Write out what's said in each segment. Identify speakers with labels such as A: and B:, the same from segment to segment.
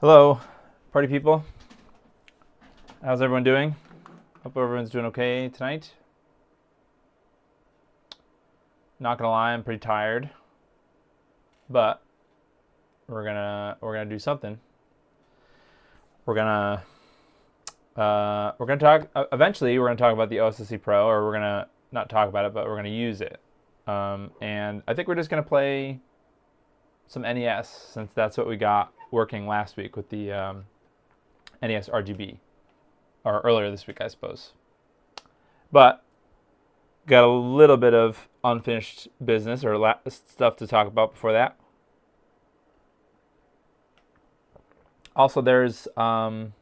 A: Hello, party people. How's everyone doing? Hope everyone's doing okay tonight. Not gonna lie, I'm pretty tired, but we're gonna do something. We're gonna talk. Eventually, we're gonna talk about the OSSC Pro, or we're gonna not talk about it, but we're gonna use it. And I think we're just gonna play some NES since that's what we got working last week with the NES RGB, or earlier this week, I suppose. But got a little bit of unfinished business or stuff to talk about before that. Also, there's well,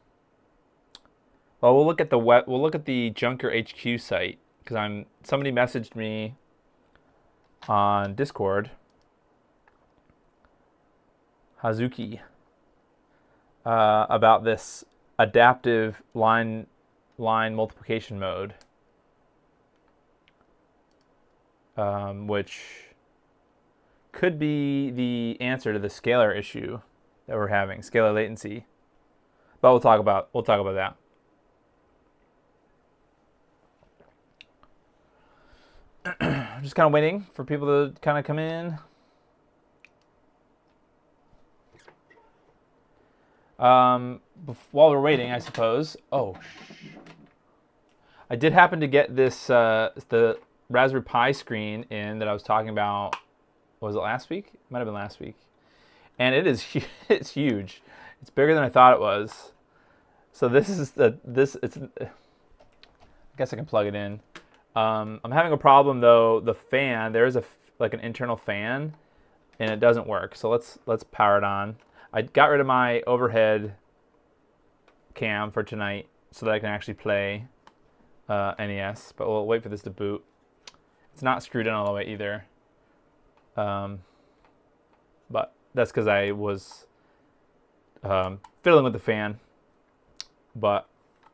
A: we'll look at the Junker HQ site because somebody messaged me on Discord, Hazuki, about this adaptive line multiplication mode, which could be the answer to the scalar issue that we're having, scalar latency. But we'll talk about that. I'm just kind of waiting for people to kind of come in. While we're waiting, I suppose. Oh, I did happen to get this the Raspberry Pi screen in that I was talking about. Was it last week? It might have been last week. And it is it's huge. It's bigger than I thought it was. So this is it's. I guess I can plug it in. I'm having a problem though. The fan, there is an internal fan, and it doesn't work. So let's power it on. I got rid of my overhead cam for tonight so that I can actually play NES, but we'll wait for this to boot. It's not screwed in all the way either, but that's because I was fiddling with the fan. But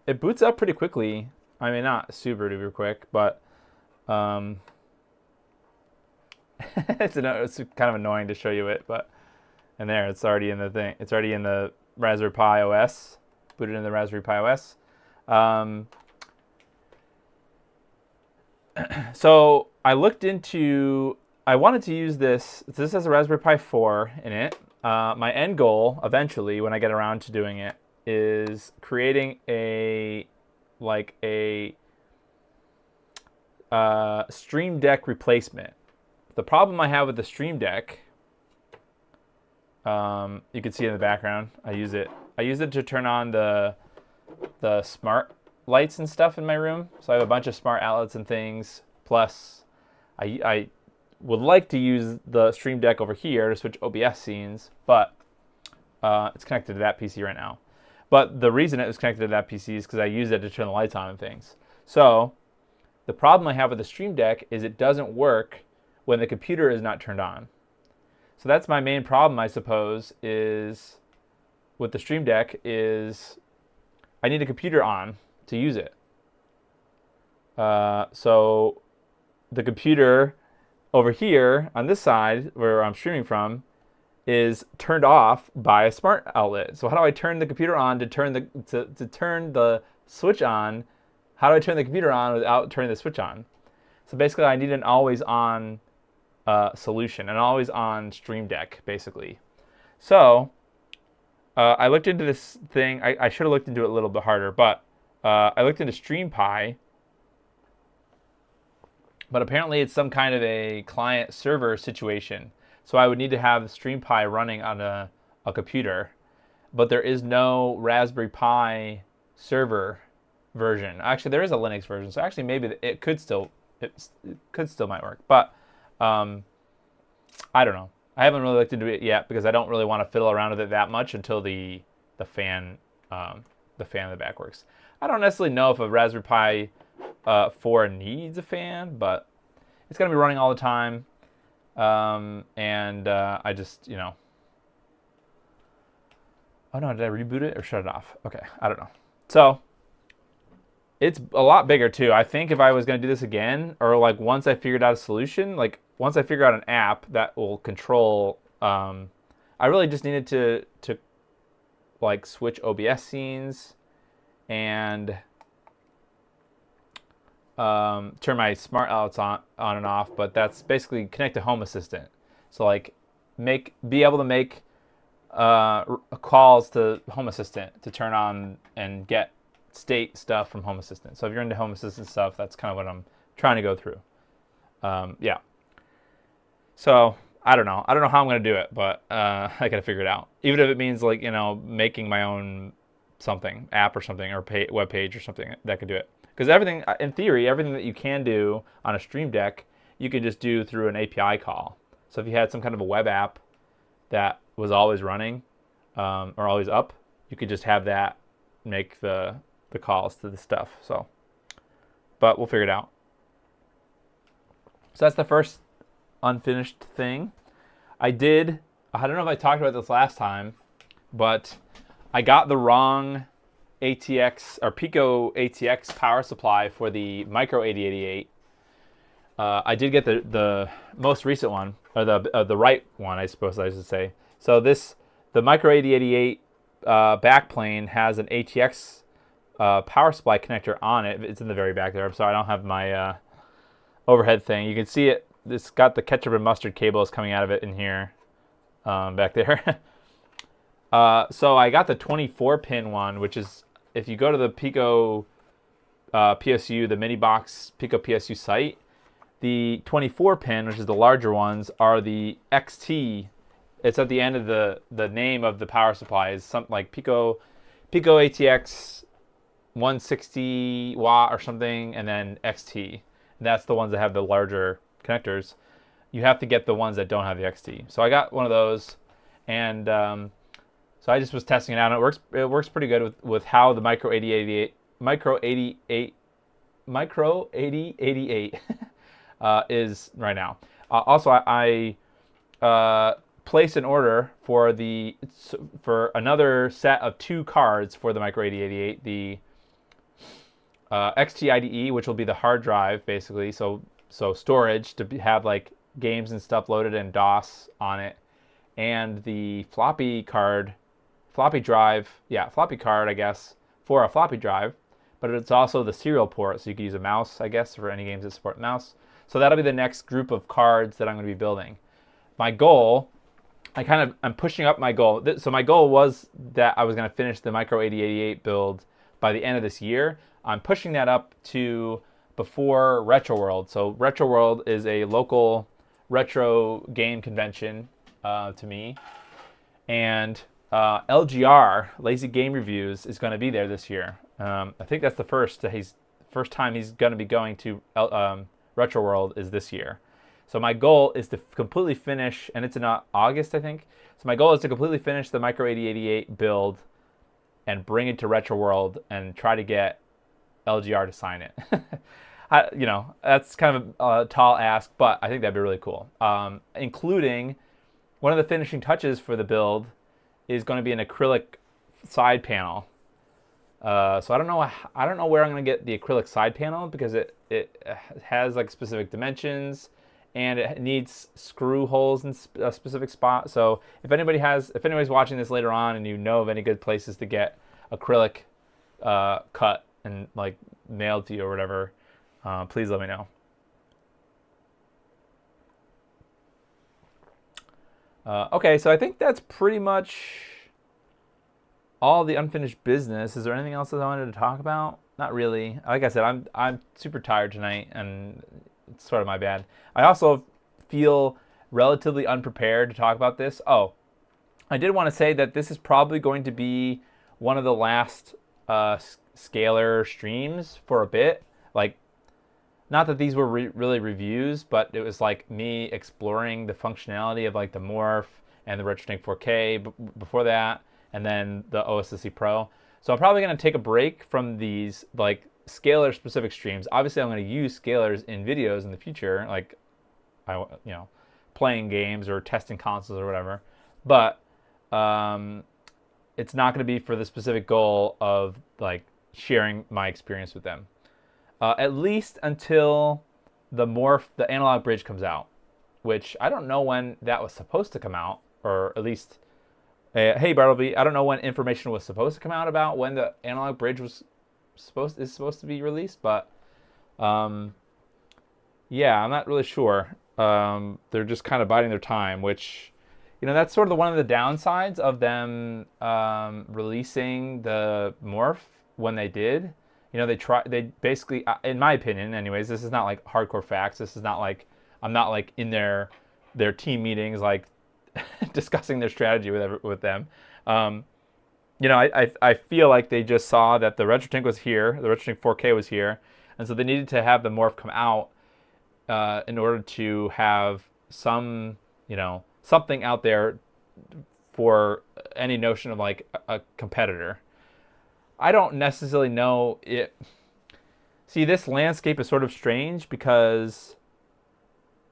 A: it boots up pretty quickly. I mean, not super duper quick, but it's kind of annoying to show you it, but. And there, it's already in the thing. It's already in the Raspberry Pi OS. Put it in the Raspberry Pi OS. So I looked into. I wanted to use this. This has a Raspberry Pi 4 in it. My end goal, eventually, when I get around to doing it, is creating a Stream Deck replacement. The problem I have with the Stream Deck. You can see in the background. I use it to turn on the smart lights and stuff in my room. So I have a bunch of smart outlets and things. Plus, I would like to use the Stream Deck over here to switch OBS scenes, but it's connected to that PC right now. But the reason it was connected to that PC is because I use it to turn the lights on and things. So the problem I have with the Stream Deck is it doesn't work when the computer is not turned on. So that's my main problem, I suppose, is with the Stream Deck is I need a computer on to use it. So the computer over here on this side where I'm streaming from is turned off by a smart outlet. So how do I turn the computer on to turn the switch on? How do I turn the computer on without turning the switch on? So basically I need an always on solution, and always on Stream Deck, basically. So I looked into this thing. I should have looked into it a little bit harder, but I looked into StreamPi, but apparently it's some kind of a client-server situation. So I would need to have the StreamPi running on a computer, but there is no Raspberry Pi server version. Actually, there is a Linux version, so actually maybe it could still might work, but I don't know. I haven't really looked into it yet because I don't really want to fiddle around with it that much until the fan in the back works. I don't necessarily know if a Raspberry Pi 4 needs a fan, but it's going to be running all the time. And I just, oh no, did I reboot it or shut it off? Okay, I don't know. So it's a lot bigger too. I think if I was going to do this again, or once I figured out a solution, once I figure out an app that will control, I really just needed to like switch OBS scenes and turn my smart outlets on and off, but that's basically connect to Home Assistant. So like be able to make calls to Home Assistant to turn on and get state stuff from Home Assistant. So if you're into Home Assistant stuff, that's kind of what I'm trying to go through. Yeah. So I don't know how I'm going to do it, but I got to figure it out. Even if it means like, making my own something, app or something, or web page or something that could do it. Because everything, in theory, everything that you can do on a Stream Deck, you could just do through an API call. So if you had some kind of a web app that was always running or always up, you could just have that make the calls to the stuff. So, but we'll figure it out. So that's the first unfinished thing. I don't know if I talked about this last time, but I got the wrong ATX or Pico ATX power supply for the Micro 8088. I did get the most recent one, or the right one, I suppose I should say. So the Micro 8088 backplane has an ATX power supply connector on it. It's in the very back there. I'm sorry, I don't have my overhead thing. You can see it. It's got the ketchup and mustard cables coming out of it in here, back there. So I got the 24-pin one, which is, if you go to the Pico PSU, the mini box Pico PSU site, the 24-pin, which is the larger ones, are the XT. It's at the end of the name of the power supply is something like Pico ATX 160 watt or something, and then XT. And that's the ones that have the larger connectors. You have to get the ones that don't have the XT. So I got one of those, and so I just was testing it out. And it works pretty good with how the Micro 8088 is right now. Also, I placed an order for another set of 2 cards for the Micro 8088. The XT IDE, which will be the hard drive basically, so storage to have like games and stuff loaded and DOS on it, and the floppy card, I guess, for a floppy drive, but it's also the serial port, so you can use a mouse, I guess, for any games that support mouse. So that'll be the next group of cards that I'm going to be building. My goal, I'm pushing up my goal. So my goal was that I was going to finish the Micro 8088 build by the end of this year. I'm pushing that up to before Retro World. So Retro World is a local retro game convention to me, and LGR, Lazy Game Reviews, is going to be there this year. I think that's the first time he's going to be going to Retro World is this year. So my goal is to completely finish, and it's in August, I think. So my goal is to completely finish the Micro 8088 build and bring it to Retro World and try to get LGR to sign it. That's kind of a tall ask, but I think that'd be really cool. Including one of the finishing touches for the build is going to be an acrylic side panel. So I don't know where I'm going to get the acrylic side panel, because it has like specific dimensions and it needs screw holes in a specific spot. So if anybody's watching this later on and you know of any good places to get acrylic cut and like mailed to you or whatever, please let me know. Okay, so I think that's pretty much all the unfinished business. Is there anything else that I wanted to talk about? Not really. Like I said, I'm super tired tonight, and it's sort of my bad. I also feel relatively unprepared to talk about this. Oh, I did want to say that this is probably going to be one of the last scalar streams for a bit. Like, not that these were really reviews, but it was like me exploring the functionality of like the Morph and the RetroTink 4K before that, and then the OSSC Pro. So I'm probably going to take a break from these like scalar specific streams. Obviously, I'm going to use scalars in videos in the future, like playing games or testing consoles or whatever. But it's not going to be for the specific goal of like sharing my experience with them. At least until the analog bridge comes out, which I don't know when that was supposed to come out, or at least Hey Bartleby, I don't know when information was supposed to come out about when the analog bridge is supposed to be released, but yeah, I'm not really sure. They're just kind of biding their time, which, that's sort of one of the downsides of them releasing the morph when they did. They basically, in my opinion, anyways, this is not like hardcore facts. This is not like, I'm not like in their team meetings, like discussing their strategy with them. I feel like they just saw that the RetroTink was here, the RetroTink 4K was here, and so they needed to have the morph come out in order to have something out there for any notion of like a competitor. I don't necessarily know it. See, this landscape is sort of strange because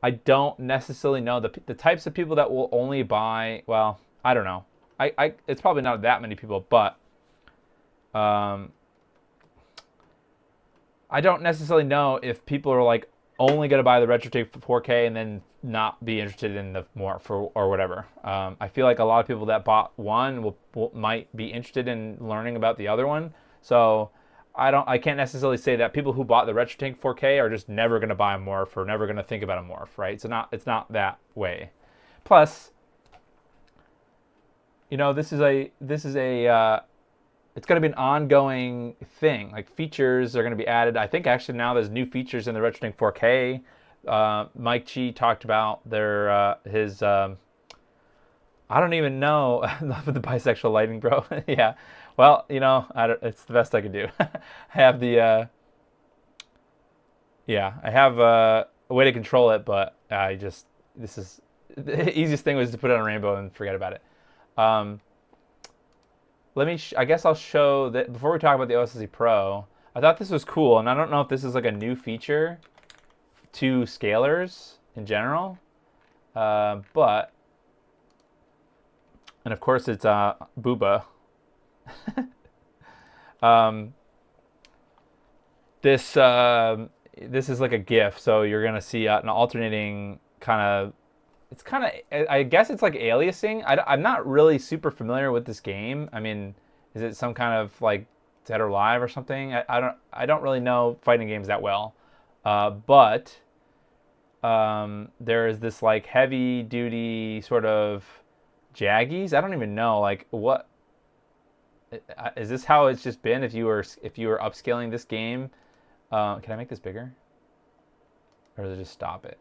A: I don't necessarily know the types of people that will only buy. Well, I don't know. It's probably not that many people, but I don't necessarily know if people are like only going to buy the RetroTink 4K and then not be interested in the morph or whatever. I feel like a lot of people that bought one might be interested in learning about the other one. So I can't necessarily say that people who bought the RetroTink 4K are just never going to buy a morph or never going to think about a morph, right? So it's not that way. Plus, this is a it's going to be an ongoing thing. Like features are going to be added. I think actually now there's new features in the RetroTink 4K. Mike Chi talked about his I don't even know enough of the bisexual lighting, bro. Yeah, well, it's the best I can do. I have I have a way to control it, but this is the easiest thing was to put it on a rainbow and forget about it. I guess I'll show that before we talk about the OSSC Pro. I thought this was cool, and I don't know if this is like a new feature to scalers in general, but, and of course it's Booba. This is like a GIF, so you're gonna see an alternating kind of. It's kind of, I guess it's like aliasing. I'm not really super familiar with this game. I mean, is it some kind of like Dead or Alive or something? I don't really know fighting games that well, but there is this like heavy duty sort of jaggies. I don't even know like what is this how it's just been if you were upscaling this game. Can I make this bigger, or does it just stop it?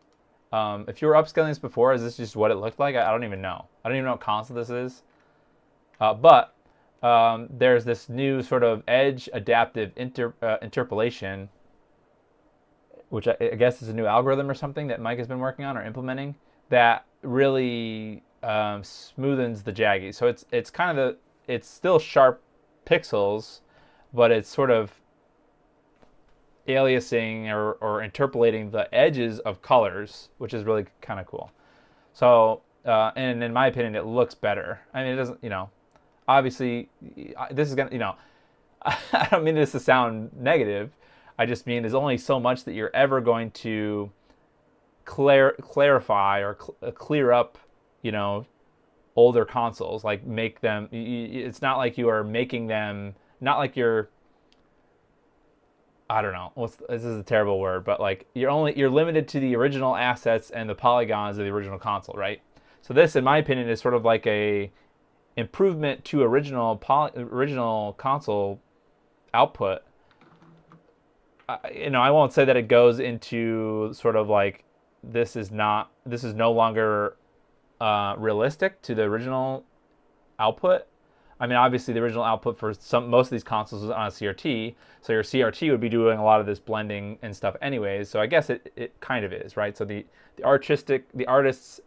A: If you were upscaling this before, is this just what it looked like? I don't even know. I don't even know what console this is. But there's this new sort of edge adaptive interpolation, which I guess is a new algorithm or something that Mike has been working on or implementing that really smoothens the jaggies. So it's kind of it's still sharp pixels, but it's sort of aliasing or interpolating the edges of colors, which is really kind of cool. So, and in my opinion, it looks better. I mean, it doesn't, obviously, this is going to, I don't mean this to sound negative. I just mean there's only so much that you're ever going to clarify or clear up, older consoles, like make them, it's not like you are making them, not like you're, I don't know. This is a terrible word, but like you're limited to the original assets and the polygons of the original console, right? So this, in my opinion, is sort of like a improvement to original console output. I won't say that it goes into sort of like this is no longer realistic to the original output. I mean, obviously, the original output for most of these consoles was on a CRT, so your CRT would be doing a lot of this blending and stuff anyways. So I guess it kind of is, right? So the artists,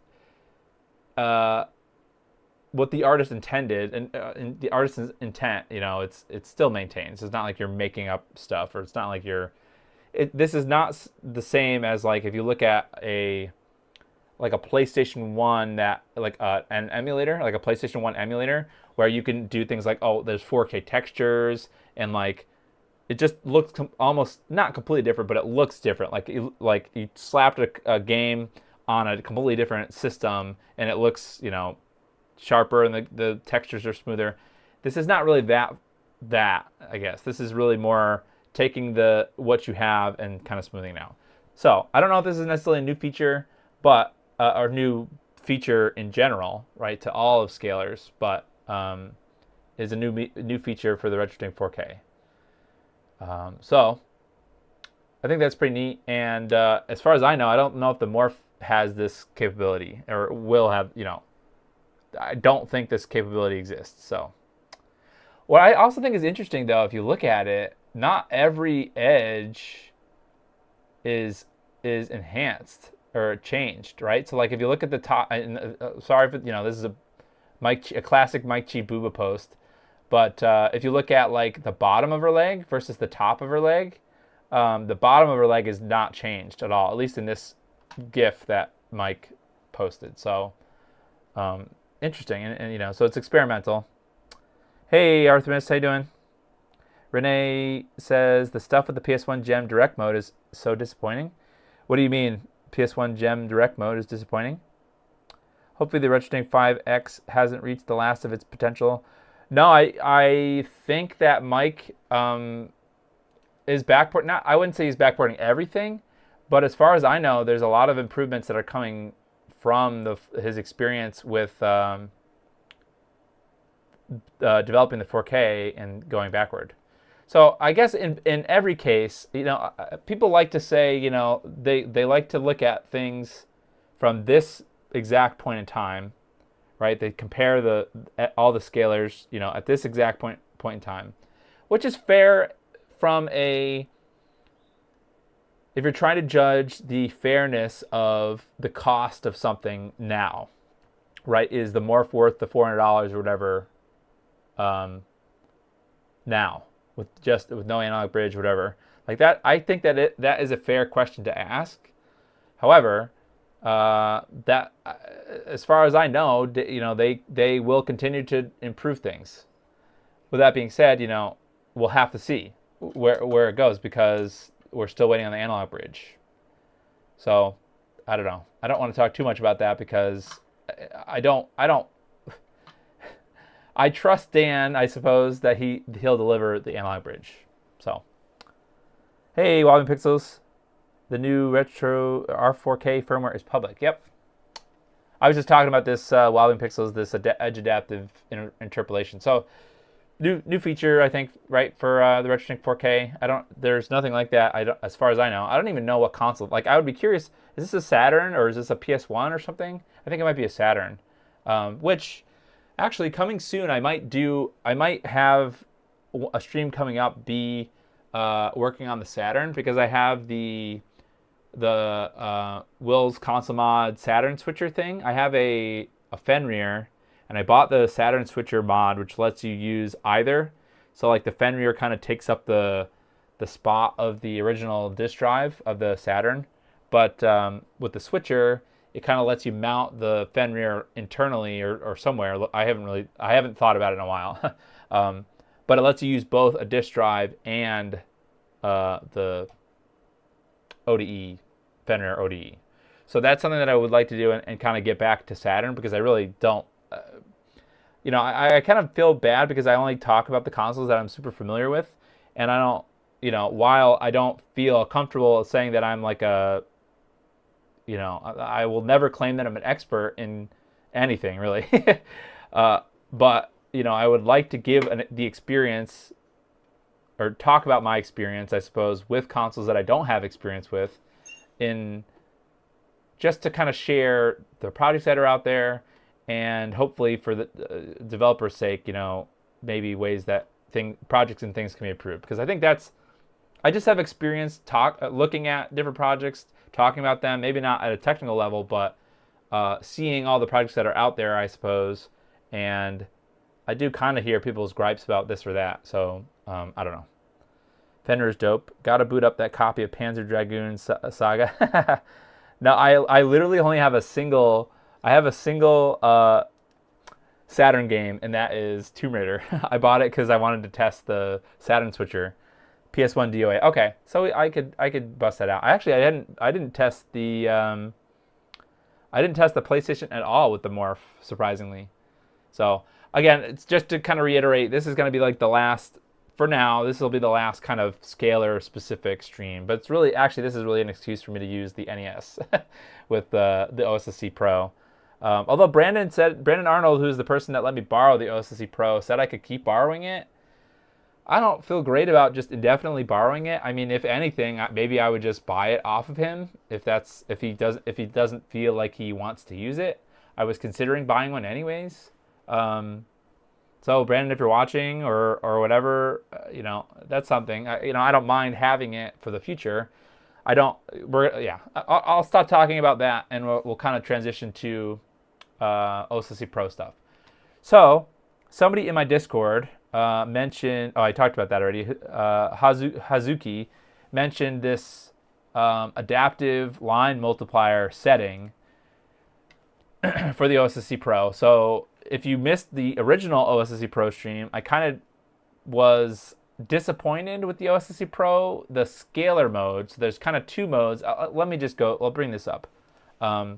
A: what the artist intended and the artist's intent, it's still maintained. So it's not like you're making up stuff, or it's not like this is not the same as like if you look at a PlayStation 1 an emulator, like a PlayStation 1 emulator, where you can do things like, there's 4K textures, and like it just looks almost not completely different, but it looks different. Like you slapped a game on a completely different system, and it looks sharper and the textures are smoother. This is not really that, I guess. This is really more taking what you have and kind of smoothing it out. So I don't know if this is necessarily a new feature, but or new feature in general, right, to all of scalers, but is a new feature for the RetroTink 4K. So I think that's pretty neat. And as far as I know, I don't know if the Morph has this capability or will have. I don't think this capability exists. So what I also think is interesting, though, if you look at it, not every edge is enhanced or changed, right? So like if you look at the top, and sorry for this is a classic Mike Chi Booba post, but if you look at like the bottom of her leg versus the top of her leg, the bottom of her leg is not changed at all, at least in this GIF that Mike posted. So interesting, and so it's experimental. Hey Artemis, how you doing? Renee says the stuff with the PS1 Gem Direct Mode is so disappointing. What do you mean PS1 Gem Direct Mode is disappointing? Hopefully the RetroTink 5X hasn't reached the last of its potential. No, I think that Mike is backporting. I wouldn't say he's backporting everything, but as far as I know, there's a lot of improvements that are coming from his experience with developing the 4K and going backward. So I guess in every case, people like to say, they like to look at things from this exact point in time, right? They compare all the scalars, at this exact point in time, which is fair if you're trying to judge the fairness of the cost of something now, right? Is the Morph worth the $400 or whatever now? With no analog bridge, whatever like that, I think that is a fair question to ask. However, that as far as I know, they will continue to improve things. With that being said, we'll have to see where it goes because we're still waiting on the analog bridge. So I don't know. I don't want to talk too much about that because I don't. I trust Dan, I suppose, that he'll deliver the analog bridge. So, hey, Wobbling Pixels, the new Retro R4K firmware is public. Yep. I was just talking about this Wobbling Pixels, this edge adaptive interpolation. So, new feature, I think, right, for the RetroTink 4K. There's nothing like that. As far as I know, I don't even know what console. Like, I would be curious, is this a Saturn or is this a PS1 or something? I think it might be a Saturn, which. Actually, coming soon, I might have a stream coming up be working on the Saturn because I have the Will's Console Mod Saturn switcher thing. I have a Fenrir, and I bought the Saturn switcher mod, which lets you use either. So like the Fenrir kind of takes up the spot of the original disk drive of the Saturn, but with the switcher, it kind of lets you mount the Fenrir internally or somewhere. I haven't thought about it in a while, but it lets you use both a disk drive and the ODE, Fenrir ODE. So that's something that I would like to do and kind of get back to Saturn because I really don't. I kind of feel bad because I only talk about the consoles that I'm super familiar with, and I don't. While I don't feel comfortable saying that I'm like a I will never claim that I'm an expert in anything, really. But, I would like to give the experience or talk about my experience, I suppose, with consoles that I don't have experience with just to kind of share the projects that are out there and hopefully for the developer's sake, maybe ways that projects and things can be improved. Because I think I just have experience looking at different projects, talking about them, maybe not at a technical level, but seeing all the projects that are out there, I suppose. And I do kind of hear people's gripes about this or that. So, I don't know. Fenrir's dope. Got to boot up that copy of Panzer Dragoon Saga. No, I literally only have a single Saturn game, and that is Tomb Raider. I bought it because I wanted to test the Saturn switcher. PS1 DOA. Okay, so I could bust that out. I didn't test the PlayStation at all with the Morph, surprisingly. So again, it's just to kind of reiterate, this is going to be like the last, for now, this will be the last kind of scalar specific stream. But it's really, actually, this is really an excuse for me to use the NES with the OSSC Pro. Although Brandon Arnold, who's the person that let me borrow the OSSC Pro, said I could keep borrowing it. I don't feel great about just indefinitely borrowing it. I mean, if anything, maybe I would just buy it off of him if he doesn't feel like he wants to use it. I was considering buying one anyways. So Brandon, if you're watching or whatever, that's something. I don't mind having it for the future. I'll stop talking about that, and we'll kind of transition to OSSC Pro stuff. So somebody in my Discord mentioned, I talked about that already. Hazuki mentioned this adaptive line multiplier setting for the OSSC Pro. So if you missed the original OSSC Pro stream, I kind of was disappointed with the OSSC Pro, the scalar mode. So there's kind of two modes. Let me just go. I'll bring this up. No,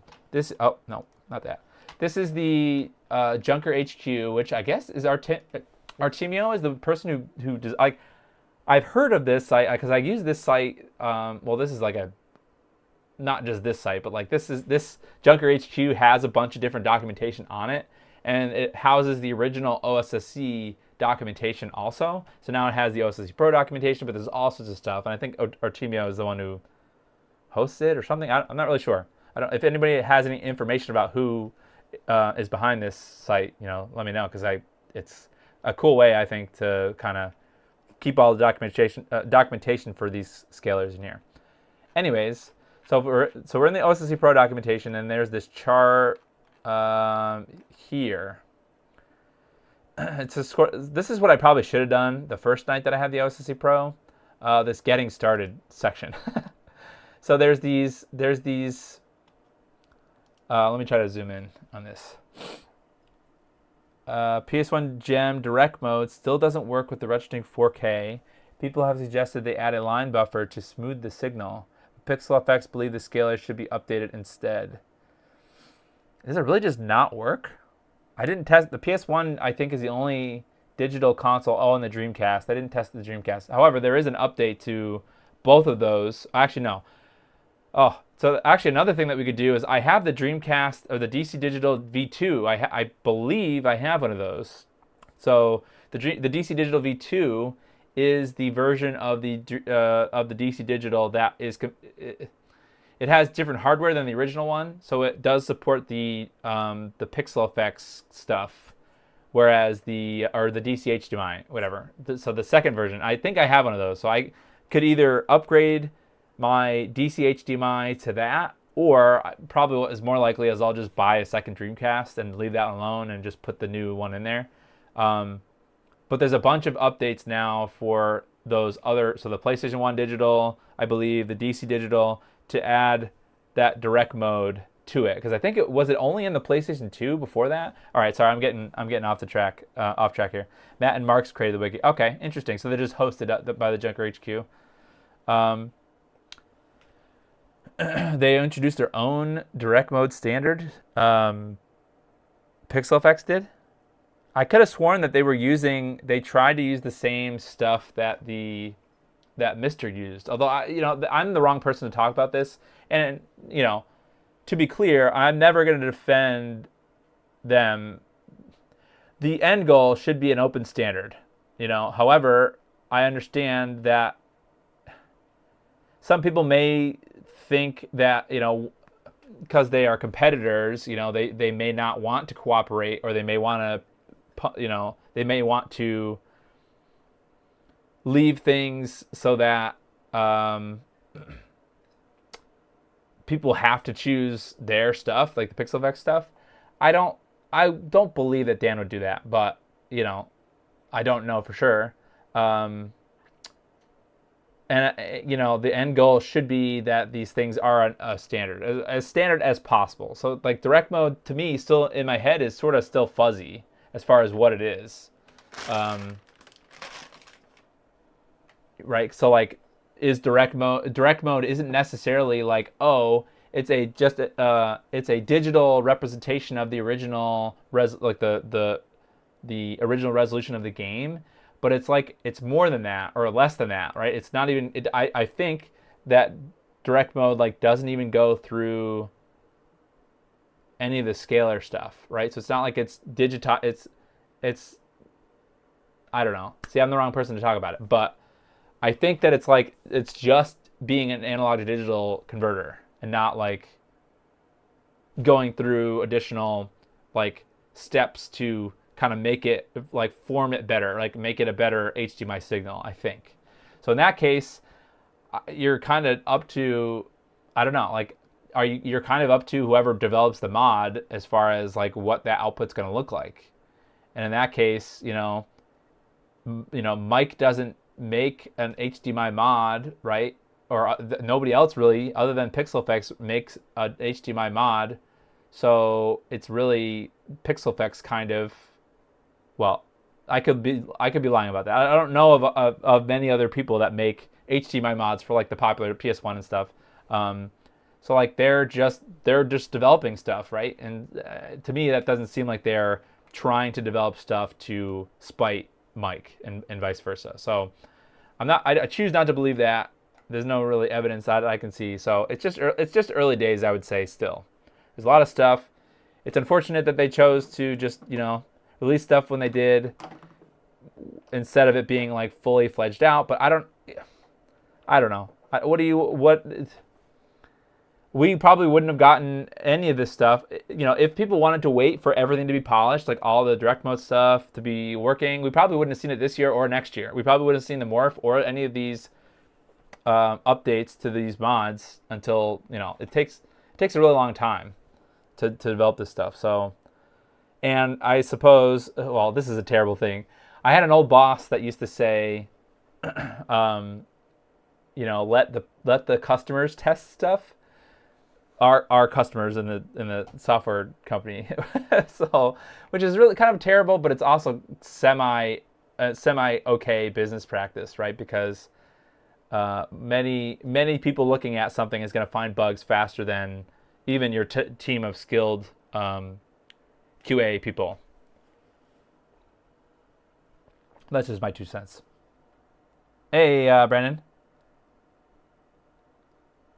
A: not that. This is the Junker HQ, which I guess is Artemio is the person who does. I've heard of this site because I use this site. This is like not just this site, but like this Junker HQ has a bunch of different documentation on it, and it houses the original OSSC documentation also. So now it has the OSSC Pro documentation, but there's all sorts of stuff. And I think Artemio is the one who hosts it or something. I'm not really sure. If anybody has any information about who is behind this site, let me know, because it's a cool way, I think, to kind of keep all the documentation for these scalars in here. Anyways, so we're in the OSSC Pro documentation, and there's this chart here. This is what I probably should have done the first night that I had the OSSC Pro. This getting started section. So there's these. Let me try to zoom in on this. PS1 Gem direct mode still doesn't work with the RetroTink 4K. People have suggested they add a line buffer to smooth the signal. PixelFX believe the scaler should be updated instead. Does it really just not work? I didn't test the PS1. I think is the only digital console. Oh, and the Dreamcast. I didn't test the Dreamcast. However, there is an update to both of those. Actually, no. Oh, so actually another thing that we could do is I have the Dreamcast or the DC Digital V2. I believe I have one of those. So the DC Digital V2 is the version of the DC Digital that is it has different hardware than the original one, so it does support the PixelFX stuff, whereas the DC HDMI, whatever. So the second version, I think I have one of those. So I could either upgrade my DC HDMI to that, or probably what is more likely is I'll just buy a second Dreamcast and leave that alone and just put the new one in there. But there's a bunch of updates now for those other, so the PlayStation 1 digital, I believe, the DC digital, to add that direct mode to it, because I think it was only in the PlayStation 2 before that. All right, sorry, I'm getting off track here. Matt and Mark's created the wiki. Okay, interesting. So they're just hosted by the Junker HQ. They introduced their own direct mode standard. PixelFX did. I could have sworn that they tried to use the same stuff that Mr. used. Although I'm the wrong person to talk about this, and to be clear, I'm never going to defend them. The end goal should be an open standard. However, I understand that some people may think that because they are competitors, they may not want to cooperate, or they may want to leave things so that people have to choose their stuff, like the PixelFX stuff. I don't believe that Dan would do that, but I don't know for sure. And the end goal should be that these things are a standard, as standard as possible. So like direct mode to me, still in my head, is sort of still fuzzy as far as what it is. Right? So like, is direct mode isn't necessarily like, oh, it's a digital representation of the original the original resolution of the game, but it's more than that or less than that, right? It's not even. I think that direct mode doesn't even go through any of the scalar stuff, right? So it's not like it's digitized. It's I don't know. See, I'm the wrong person to talk about it, but I think that it's just being an analog to digital converter and not going through additional steps to kind of make it form it better, make it a better HDMI signal, I think. So in that case, you're kind of up to, I don't know, you're kind of up to whoever develops the mod as far as what that output's going to look like. And in that case, Mike doesn't make an HDMI mod, right? Or nobody else really, other than PixelFX, makes an HDMI mod. So it's really PixelFX kind of. Well, I could be lying about that. I don't know of many other people that make HDMI mods for the popular PS1 and stuff. So they're just developing stuff, right? And to me, that doesn't seem like they're trying to develop stuff to spite Mike and vice versa. So I choose not to believe that. There's no really evidence that I can see. So it's just early days, I would say. Still, there's a lot of stuff. It's unfortunate that they chose to just release stuff when they did, instead of it being fully fledged out. But I don't know. We probably wouldn't have gotten any of this stuff. If people wanted to wait for everything to be polished, all the direct mode stuff to be working, we probably wouldn't have seen it this year or next year. We probably wouldn't have seen the morph or any of these updates to these mods until, it takes a really long time to develop this stuff. So, and I suppose, well, this is a terrible thing. I had an old boss that used to say, let the customers test stuff. Our customers in the software company, so, which is really kind of terrible, but it's also semi okay business practice, right? Because many people looking at something is going to find bugs faster than even your team of skilled QA people. That's just my 2 cents. Hey, Brandon.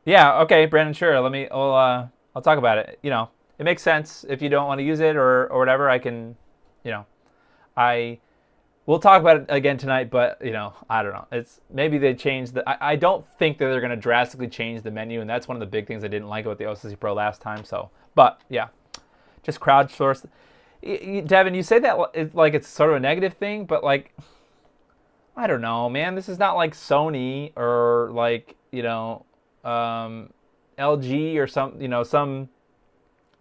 A: Yeah, okay, Brandon, sure. I'll talk about it. It makes sense if you don't want to use it or whatever. I can, we'll talk about it again tonight, but I don't know. It's maybe they changed I don't think that they're going to drastically change the menu, and that's one of the big things I didn't like about the OSSC Pro last time. So, but yeah, just crowdsource. Devin, you say that it's sort of a negative thing, but I don't know, man. This is not like Sony or LG or some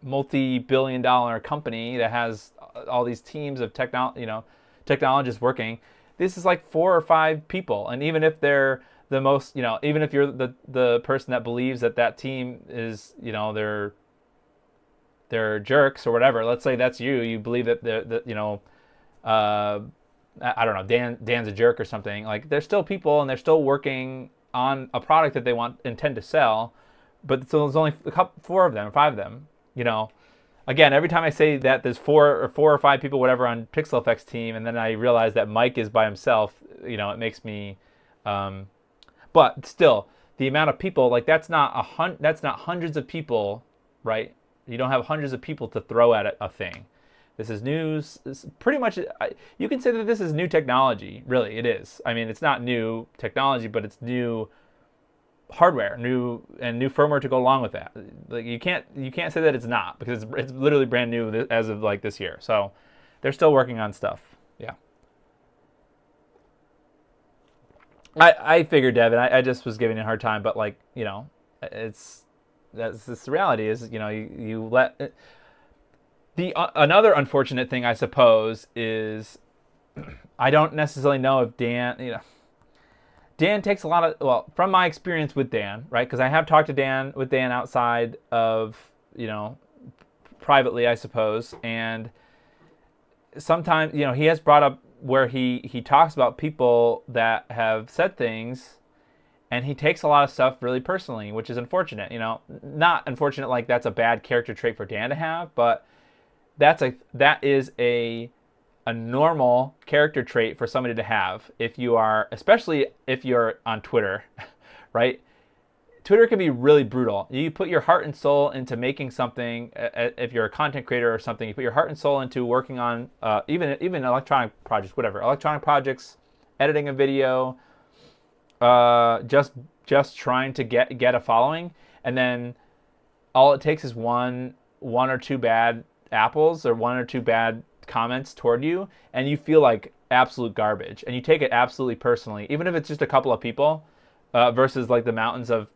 A: multi-billion-dollar company that has all these teams of technologists working. This is 4 or 5 people, and even if they're the most, even if you're the person that believes that team is, they're jerks or whatever. Let's say that's you believe that I don't know, Dan's a jerk or something. They're still people, and they're still working on a product that they intend to sell, but so there's only 4 of them or 5 of them. Again, every time I say that there's 4 or 5 people, whatever, on PixelFX team, and then I realize that Mike is by himself, it makes me. But still, the amount of people, that's not hundreds of people, right? You don't have hundreds of people to throw at a thing. This is news. Pretty much, you can say that this is new technology. Really, it is. I mean, it's not new technology, but it's new hardware, new firmware to go along with that. You can't say that it's not, because it's literally brand new as of this year. So they're still working on stuff. Yeah. I figured, Devin. I just was giving you a hard time, but that's the reality is you let. Another unfortunate thing, I suppose, is I don't necessarily know if Dan takes a lot of, well, from my experience with Dan, right? Because I have talked to Dan outside of, privately, I suppose, and sometimes, he has brought up where he talks about people that have said things, and he takes a lot of stuff really personally, which is unfortunate. Not unfortunate like that's a bad character trait for Dan to have, but that is a normal character trait for somebody to have especially if you're on Twitter, right? Twitter can be really brutal. You put your heart and soul into making something. If you're a content creator or something, you put your heart and soul into working on even electronic projects, whatever, electronic projects, editing a video, just trying to get a following, and then all it takes is one or two bad apples or one or two bad comments toward you, and you feel like absolute garbage, and you take it absolutely personally, even if it's just a couple of people, versus like the mountains of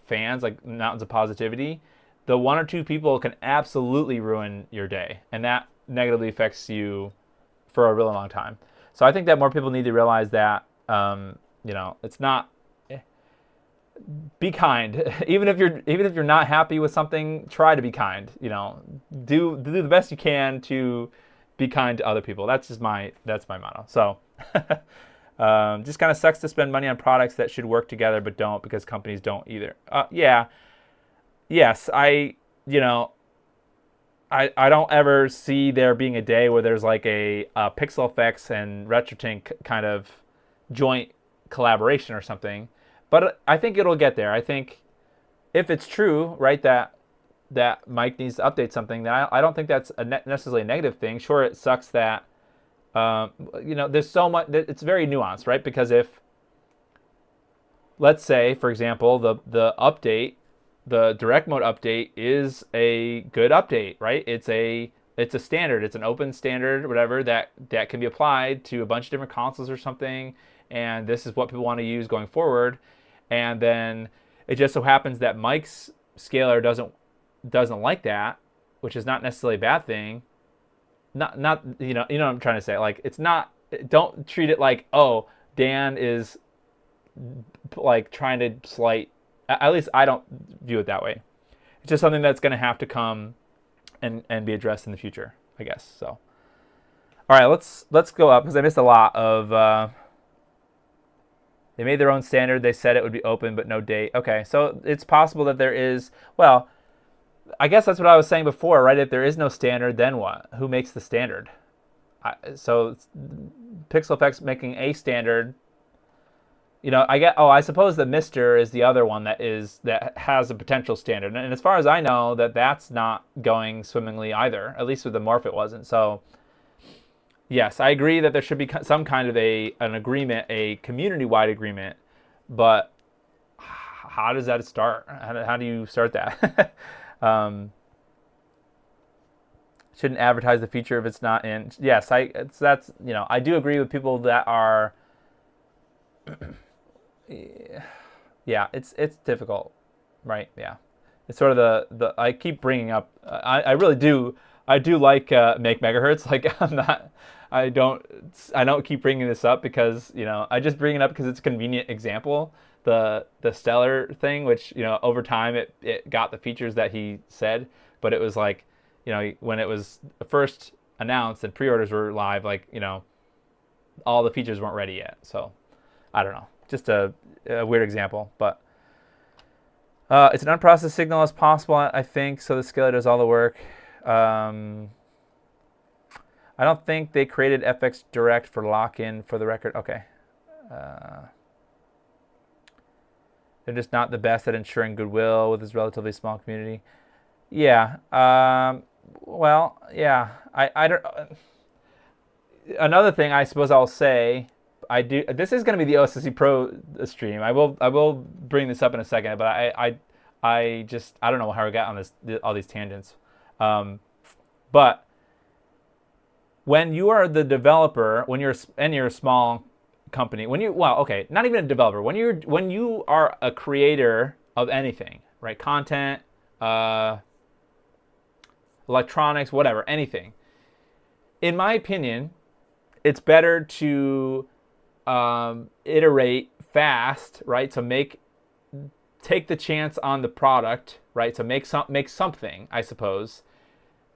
A: fans, like mountains of positivity. The one or two people can absolutely ruin your day, and that negatively affects you for a really long time. So I think that more people need to realize that it's not. Be kind. Even if you're not happy with something, try to be kind. Do the best you can to be kind to other people. That's my motto. So just kind of sucks to spend money on products that should work together but don't, because companies don't either. Yes, I don't ever see there being a day where there's like a Pixel Effects and RetroTink kind of joint collaboration or something. But I think it'll get there. I think if it's true, right, that Mike needs to update something, then I don't think that's necessarily a negative thing. Sure, it sucks that, there's so much, it's very nuanced, right? Because if, let's say, for example, the update, the direct mode update is a good update, right? It's a standard. It's an open standard, whatever, that can be applied to a bunch of different consoles or something. And this is what people want to use going forward. And then it just so happens that Mike's scaler doesn't like that, which is not necessarily a bad thing. Not you know what I'm trying to say. Like, it's not. Don't treat it like, oh, Dan is like trying to slight. At least I don't view it that way. It's just something that's going to have to come and be addressed in the future, I guess. So, all right, let's go up, because I missed a lot of. They made their own standard. They said it would be open, but no date. Okay, so it's possible that there is. Well, I guess that's what I was saying before, right? If there is no standard, then what? Who makes the standard? So Pixel Effects making a standard. I suppose the Mister is the other one that has a potential standard. And as far as I know, that's not going swimmingly either. At least with the Morph, it wasn't. So. Yes, I agree that there should be some kind of an agreement, a community-wide agreement, but how does that start? How do you start that? Shouldn't advertise the feature if it's not in. Yes, I do agree with people that are. Yeah, it's difficult, right? Yeah, it's sort of the I keep bringing up. I really do. I do like Make Megahertz. Like, I don't keep bringing this up because I just bring it up because it's a convenient example. The Stellar thing, which over time it got the features that he said, but it was like when it was first announced and pre-orders were live, like all the features weren't ready yet. So I don't know, just a weird example, but it's an unprocessed signal as possible, I think, so the scaler does all the work. I don't think they created FX Direct for lock-in, for the record. Okay. They're just not the best at ensuring goodwill with this relatively small community. Yeah. Well, yeah. I don't. Another thing I suppose I'll say, this is going to be the OSSC Pro stream. I will bring this up in a second, but I don't know how I got on all these tangents. But when you are the developer, when you're a small company, not even a developer, when you are a creator of anything, right? Content, electronics, whatever, anything. In my opinion, it's better to iterate fast, right? To take the chance on the product, right? To make something, I suppose,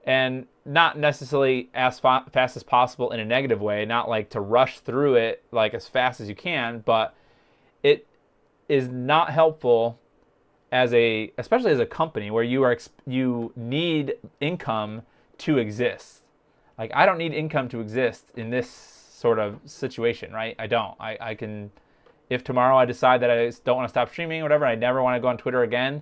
A: and not necessarily as fast as possible in a negative way, not like to rush through it like as fast as you can, but is not helpful especially as a company where you need income to exist. Like, I don't need income to exist in this sort of situation, right? I don't. I can, if tomorrow I decide that I don't want to stop streaming or whatever, I never want to go on Twitter again.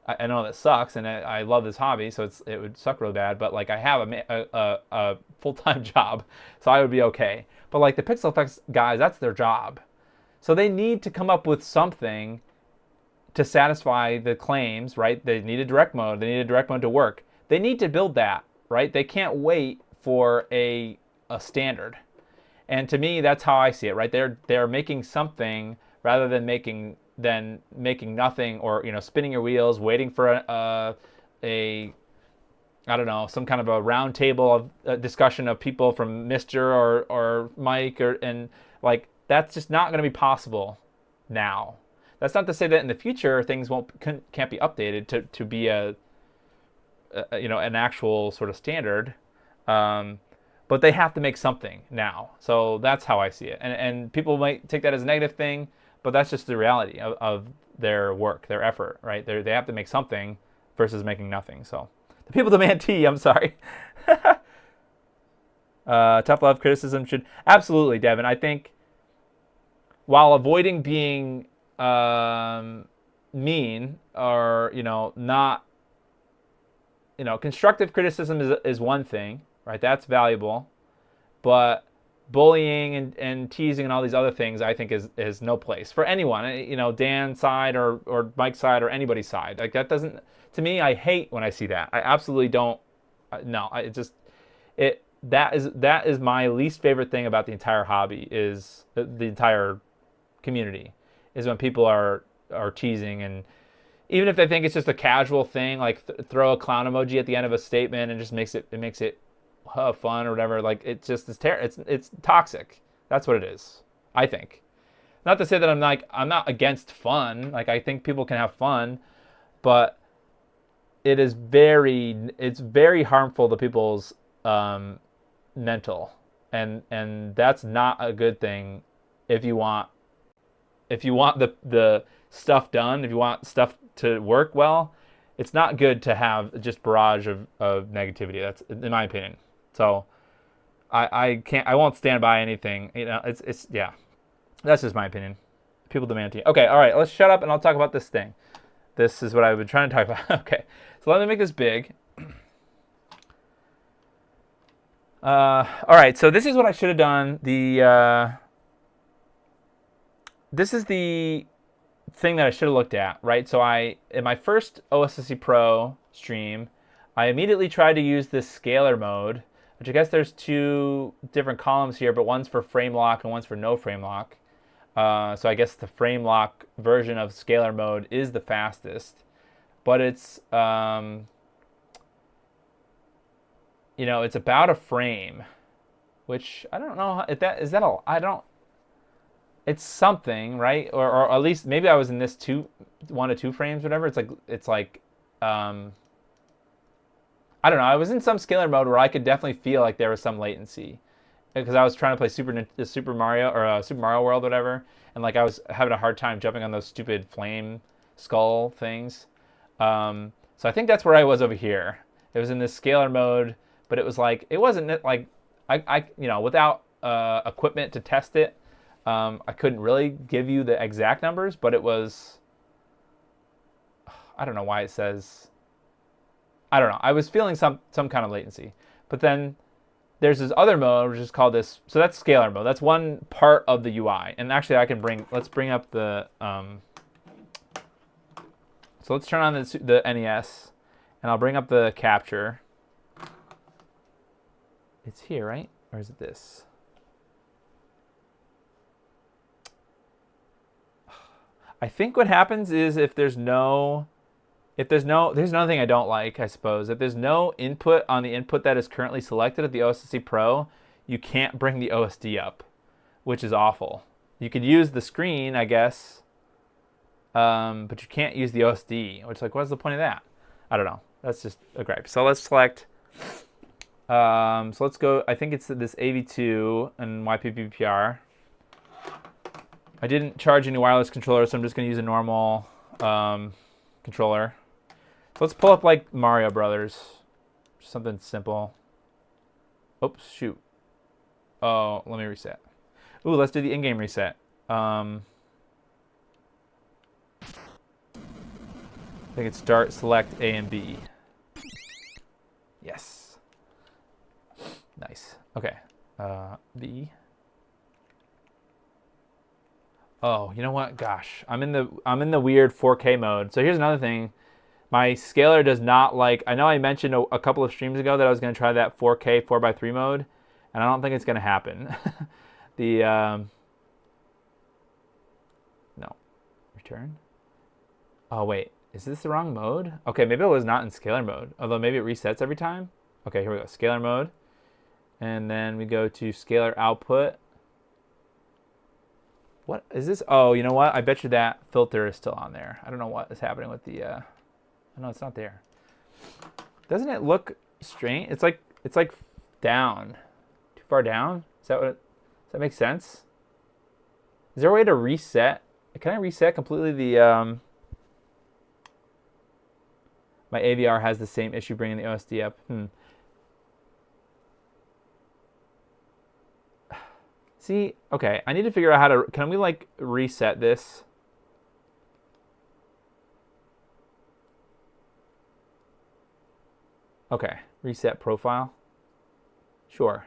A: I know that sucks, and I love this hobby, so it would suck real bad. But like, I have a full-time job, so I would be okay. But like the Pixel Effects guys, that's their job, so they need to come up with something to satisfy the claims, right? They need a direct mode. They need a direct mode to work. They need to build that, right? They can't wait for a standard. And to me, that's how I see it, right? They're making something rather than making nothing, or spinning your wheels, waiting for a I don't know, some kind of a round table of discussion of people from Mr. or Mike, and like, that's just not going to be possible now. That's not to say that in the future things can't be updated to be an actual sort of standard, but they have to make something now. So that's how I see it. And people might take that as a negative thing, but that's just the reality of their work, their effort, right? They have to make something versus making nothing. So the people demand tea. I'm sorry. Tough love criticism should absolutely, Devin. I think while avoiding being mean or not, constructive criticism is one thing, right? That's valuable, but bullying and teasing and all these other things, I think is no place for anyone. Dan's side or Mike's side or anybody's side. Like, that doesn't, to me, I hate when I see that. I absolutely don't. No, that is my least favorite thing about the entire hobby, is the entire community, is when people are teasing, and even if they think it's just a casual thing, like throw a clown emoji at the end of a statement and just makes it fun or whatever. Like, it's toxic. That's what it is, I think. Not to say that I'm not against fun. Like, I think people can have fun, but it's very harmful to people's mental, and that's not a good thing if you want the stuff done, if you want stuff to work well. It's not good to have just barrage of negativity. That's in my opinion. So I won't stand by anything. It's yeah. That's just my opinion. People demand tea. Okay, all right, let's shut up and I'll talk about this thing. This is what I've been trying to talk about. Okay, so let me make this big. All right, so this is what I should have done. This is the thing that I should have looked at, right? So in my first OSSC Pro stream, I immediately tried to use this scalar mode, which I guess there's two different columns here, but one's for frame lock and one's for no frame lock. So I guess the frame lock version of scalar mode is the fastest, but it's it's about a frame, which I don't know if that is that all. I don't. It's something, right? Or at least maybe I was in this 1 to 2 frames, whatever. It's like I don't know. I was in some scalar mode where I could definitely feel like there was some latency, because I was trying to play Super Mario or Super Mario World, whatever, and like I was having a hard time jumping on those stupid flame skull things. So I think that's where I was over here. It was in this scalar mode, but it was like, it wasn't like I without equipment to test it. I couldn't really give you the exact numbers, but it was, I don't know why it says, I don't know. I was feeling some kind of latency. But then there's this other mode, which is called this, so that's scalar mode. That's one part of the UI. And actually let's bring up the, so let's turn on the NES, and I'll bring up the capture. It's here, right? Or is it this? I think what happens is there's another thing I don't like, I suppose. If there's no input on the input that is currently selected at the OSSC Pro, you can't bring the OSD up, which is awful. You could use the screen, I guess, but you can't use the OSD, which, like, what's the point of that? I don't know. That's just a gripe. So let's select, so let's go, I think it's this AV2 and YPPPR. I didn't charge any wireless controller, so I'm just going to use a normal controller. So let's pull up like Mario Brothers. Something simple. Oops, shoot. Oh, let me reset. Ooh, let's do the in-game reset. I think it's start, select A and B. Yes. Nice. Okay. B. Oh, you know what? Gosh, I'm in the weird 4K mode. So here's another thing. My scaler does not like. I know I mentioned a couple of streams ago that I was going to try that 4K 4x3 mode, and I don't think it's going to happen. No. Return. Oh wait, is this the wrong mode? Okay, maybe it was not in scalar mode. Although maybe it resets every time. Okay, here we go. Scalar mode, and then we go to scalar output. What is this? Oh, you know what? I bet you that filter is still on there. I don't know what is happening with the. No, it's not there. Doesn't it look strange? It's like down, too far down. Is that what? Does that make sense? Is there a way to reset? Can I reset completely the? My AVR has the same issue bringing the OSD up. See, okay, I need to figure out how to. Can we like reset this? Okay, reset profile. Sure.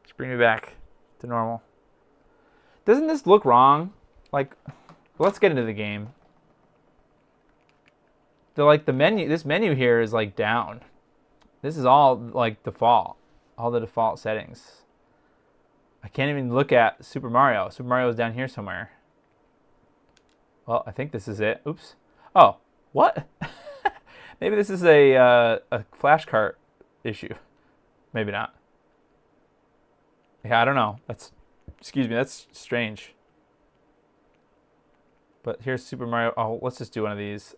A: Just bring me back to normal. Doesn't this look wrong? Like, let's get into the game. The menu, this menu here is like down. This is all like default. All the default settings. I can't even look at Super Mario. Super Mario is down here somewhere. Well, I think this is it. Oops. Oh, what? Maybe this is a flash cart issue. Maybe not. Yeah, I don't know. Excuse me, that's strange. But here's Super Mario. Oh, let's just do one of these.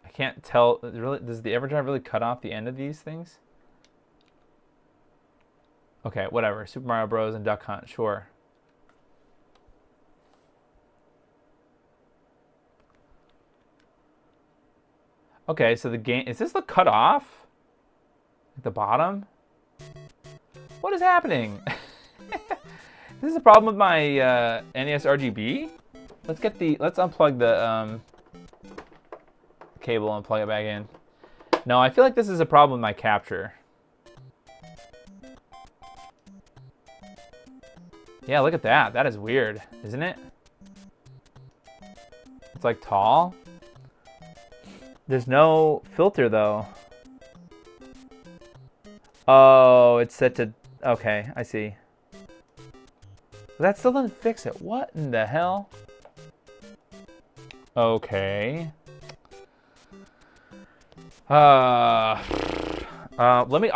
A: I can't tell. Really, does the EverDrive really cut off the end of these things? Okay, whatever. Super Mario Bros. And Duck Hunt, sure. Okay, so the game, is this the cut off? At the bottom? What is happening? Is this a problem with my NES RGB? Let's unplug the cable and plug it back in. No, I feel like this is a problem with my capture. Yeah, look at that. That is weird, isn't it? It's like tall. There's no filter though. Oh, it's set to. Okay, I see. That still doesn't fix it. What in the hell? Okay. I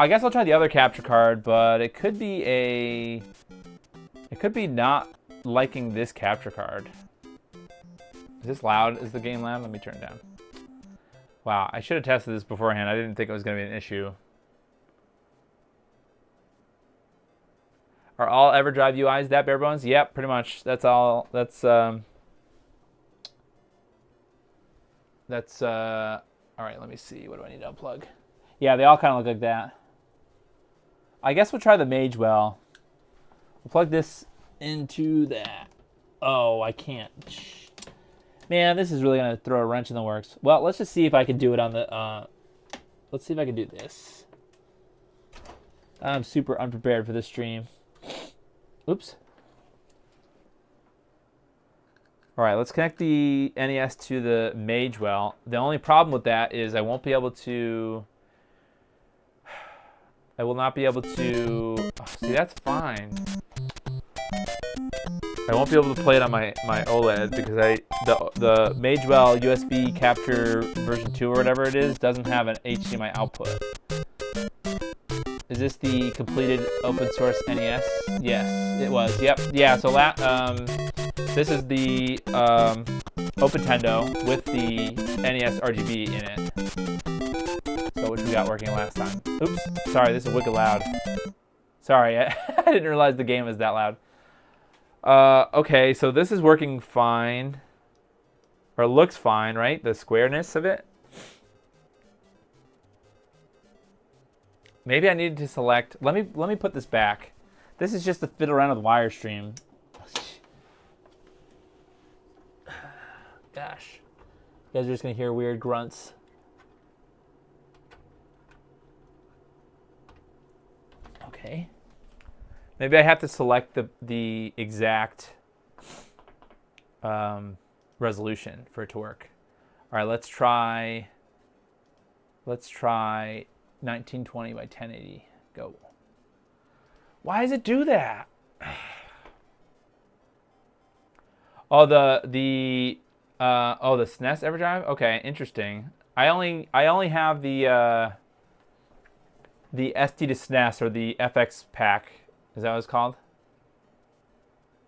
A: guess I'll try the other capture card, but it could be not liking this capture card. Is this loud? Is the game loud? Let me turn it down. Wow, I should have tested this beforehand. I didn't think it was going to be an issue. Are all EverDrive UIs that bare bones? Yep, pretty much. That's all. That's all right, let me see. What do I need to unplug? Yeah, they all kind of look like that. I guess we'll try the Magewell. We'll plug this into that. Oh, I can't. Man, this is really going to throw a wrench in the works. Well, let's just see if I can do it on the... let's see if I can do this. I'm super unprepared for this stream. Oops. All right, let's connect the NES to the Magewell. The only problem with that is I won't be able to... I will not be able to... Oh, see, that's fine. I won't be able to play it on my OLED because the Magewell USB capture version 2 or whatever it is doesn't have an HDMI output. Is this the completed open source NES? Yes, it was. Yep. Yeah. So this is the OpenTendo with the NES RGB in it. So which we got working last time. Oops. Sorry, this is wicked loud. Sorry, I didn't realize the game was that loud. Okay, so this is working fine. Or looks fine, right? The squareness of it. Maybe I needed to select. Let me put this back. This is just to fiddle around with Wirestream. Gosh. You guys are just gonna hear weird grunts. Okay. Maybe I have to select the exact resolution for it to work. All right, let's try 1920 by 1080. Go. Why does it do that? Oh, the SNES EverDrive. Okay, interesting. I only have the SD to SNES, or the FX pack. Is that what it's called?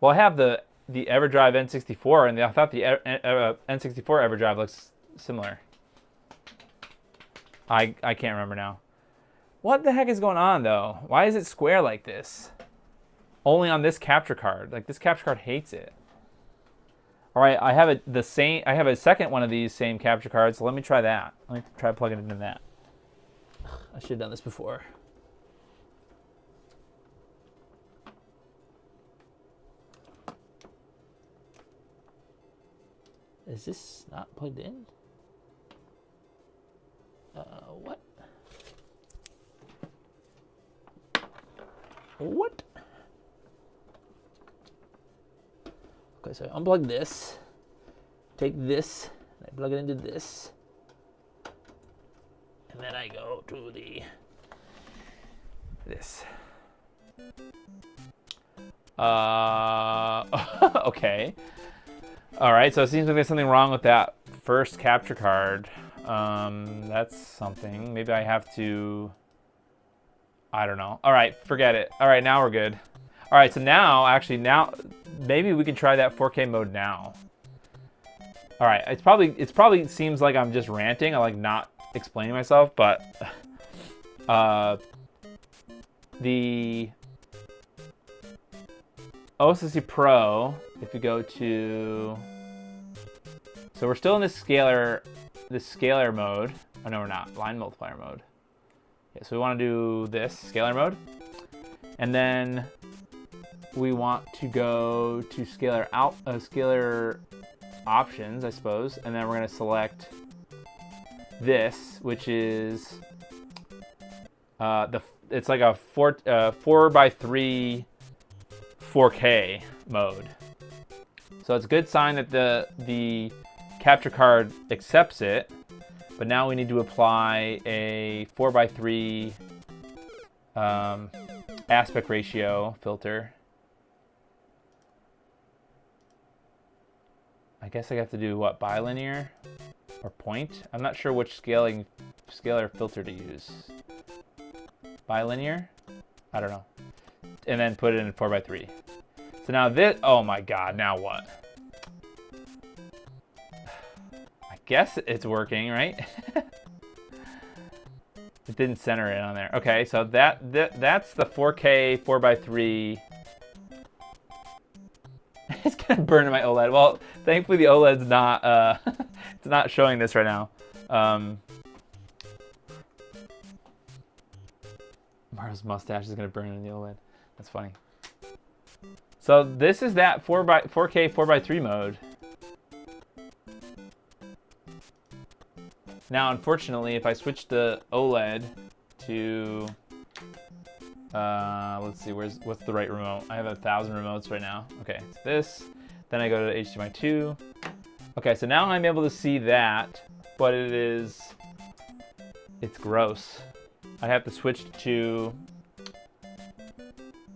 A: Well, I have the EverDrive N64, and I thought the N64 EverDrive looks similar. I can't remember now. What the heck is going on, though? Why is it square like this? Only on this capture card. Like, this capture card hates it. All right, I have a second one of these same capture cards. So let me try that. Let me try plugging it into that. I should have done this before. Is this not plugged in? What? What? Okay, so I unplug this. Take this, and I plug it into this. And then I go to this. Okay. All right, so it seems like there's something wrong with that first capture card. That's something. Maybe I have to, I don't know. All right, forget it. All right, now we're good. All right, so now, maybe we can try that 4K mode now. All right, it probably seems like I'm just ranting. I like not explaining myself, but the OSSC Pro, if you go to, so we're still in this scalar mode. Oh no, we're not. Line multiplier mode. Yeah, so we want to do this scalar mode, and then we want to go to scalar options, I suppose, and then we're going to select this, which is it's like a 4:3 4K mode. So it's a good sign that the capture card accepts it, but now we need to apply a 4:3 aspect ratio filter. I guess I have to do what, bilinear or point? I'm not sure which scalar filter to use. Bilinear? I don't know. And then put it in 4:3. So now this, oh my God, now what? I guess it's working, right? It didn't center it on there. Okay, so that's the 4K 4:3. It's gonna burn in my OLED. Well, thankfully the OLED's not it's not showing this right now. Mario's mustache is gonna burn in the OLED. That's funny. So this is that 4K 4:3 mode. Now, unfortunately, if I switch the OLED to let's see, what's the right remote? I have 1,000 remotes right now. Okay, it's this. Then I go to HDMI 2. Okay, so now I'm able to see that, but it's gross. I have to switch the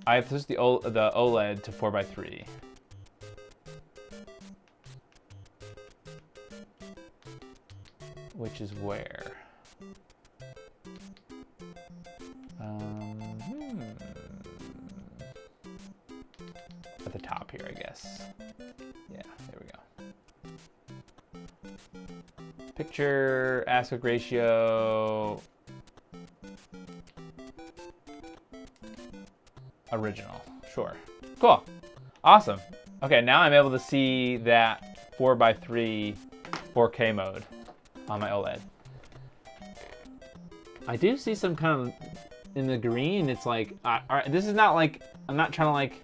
A: OLED to 4:3. Which is where? At the top here, I guess. Yeah, there we go. Picture, aspect ratio, original. Sure. Cool. Awesome. Okay, now I'm able to see that 4:3 4K mode on my OLED. I do see some kind of, in the green, it's like, all right, this is not like, I'm not trying to like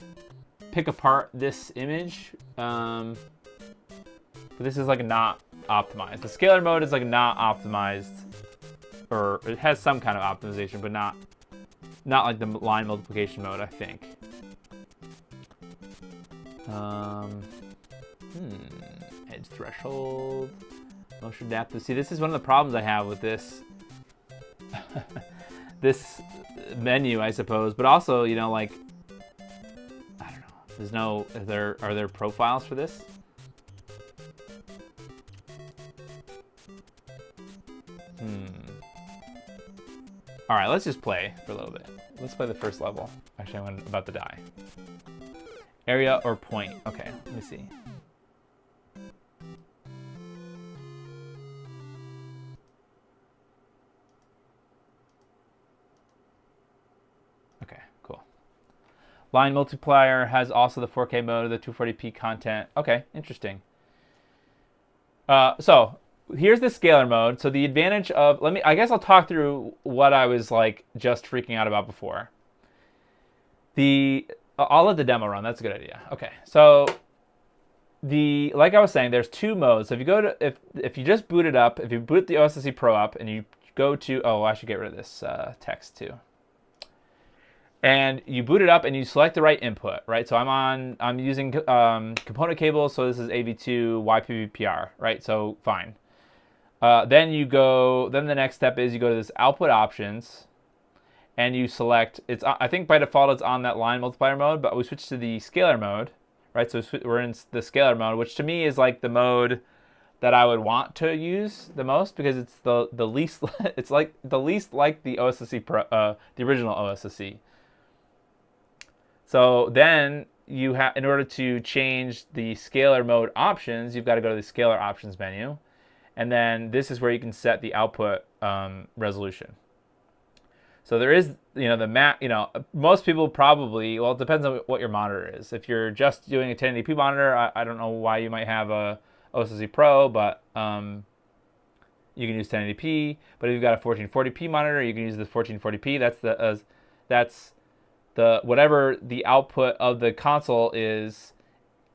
A: pick apart this image, but this is like not optimized. The scalar mode is like not optimized, or it has some kind of optimization, but not like the line multiplication mode, I think. Edge threshold, motion adaptive. See, this is one of the problems I have with this this menu, I suppose. But also, you know, like, I don't know. There's no, are there profiles for this? All right, let's just play for a little bit. Let's play the first level. Actually, I'm about to die. Area or point? Okay, let me see. Okay, cool. Line multiplier has also the 4K mode, the 240p content. Okay, interesting. So here's the scalar mode. So the advantage of, I guess I'll talk through what I was like just freaking out about before. I'll let the demo run. That's a good idea. Okay, so like I was saying, there's two modes. So if you go to, if you just boot it up, if you boot the OSSC Pro up and you go to, oh, I should get rid of this text too. And you boot it up and you select the right input, right? So I'm using component cables. So this is AV2 YPVPR, right? So fine. Then the next step is you go to this output options, and you select, I think by default it's on that line multiplier mode, but we switch to the scalar mode, right? So we're in the scalar mode, which to me is like the mode that I would want to use the most, because it's the least, it's like the least like the OSSC Pro, the original OSSC. So then you have, in order to change the scalar mode options, you've got to go to the scalar options menu, and then this is where you can set the output resolution. So there is, most people probably, well, it depends on what your monitor is. If you're just doing a 1080p monitor, I don't know why you might have a OSSC Pro, but you can use 1080p. But if you've got a 1440p monitor, you can use the 1440p. That's the whatever the output of the console is,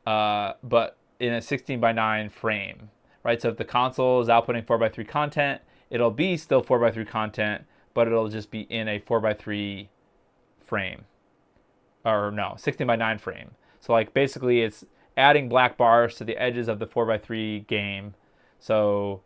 A: but in a 16:9 frame, right? So if the console is outputting 4:3 content, it'll be still 4:3 content, but it'll just be in a 4:3 frame, or no, 16:9 frame. So like basically it's adding black bars to the edges of the 4:3 game. So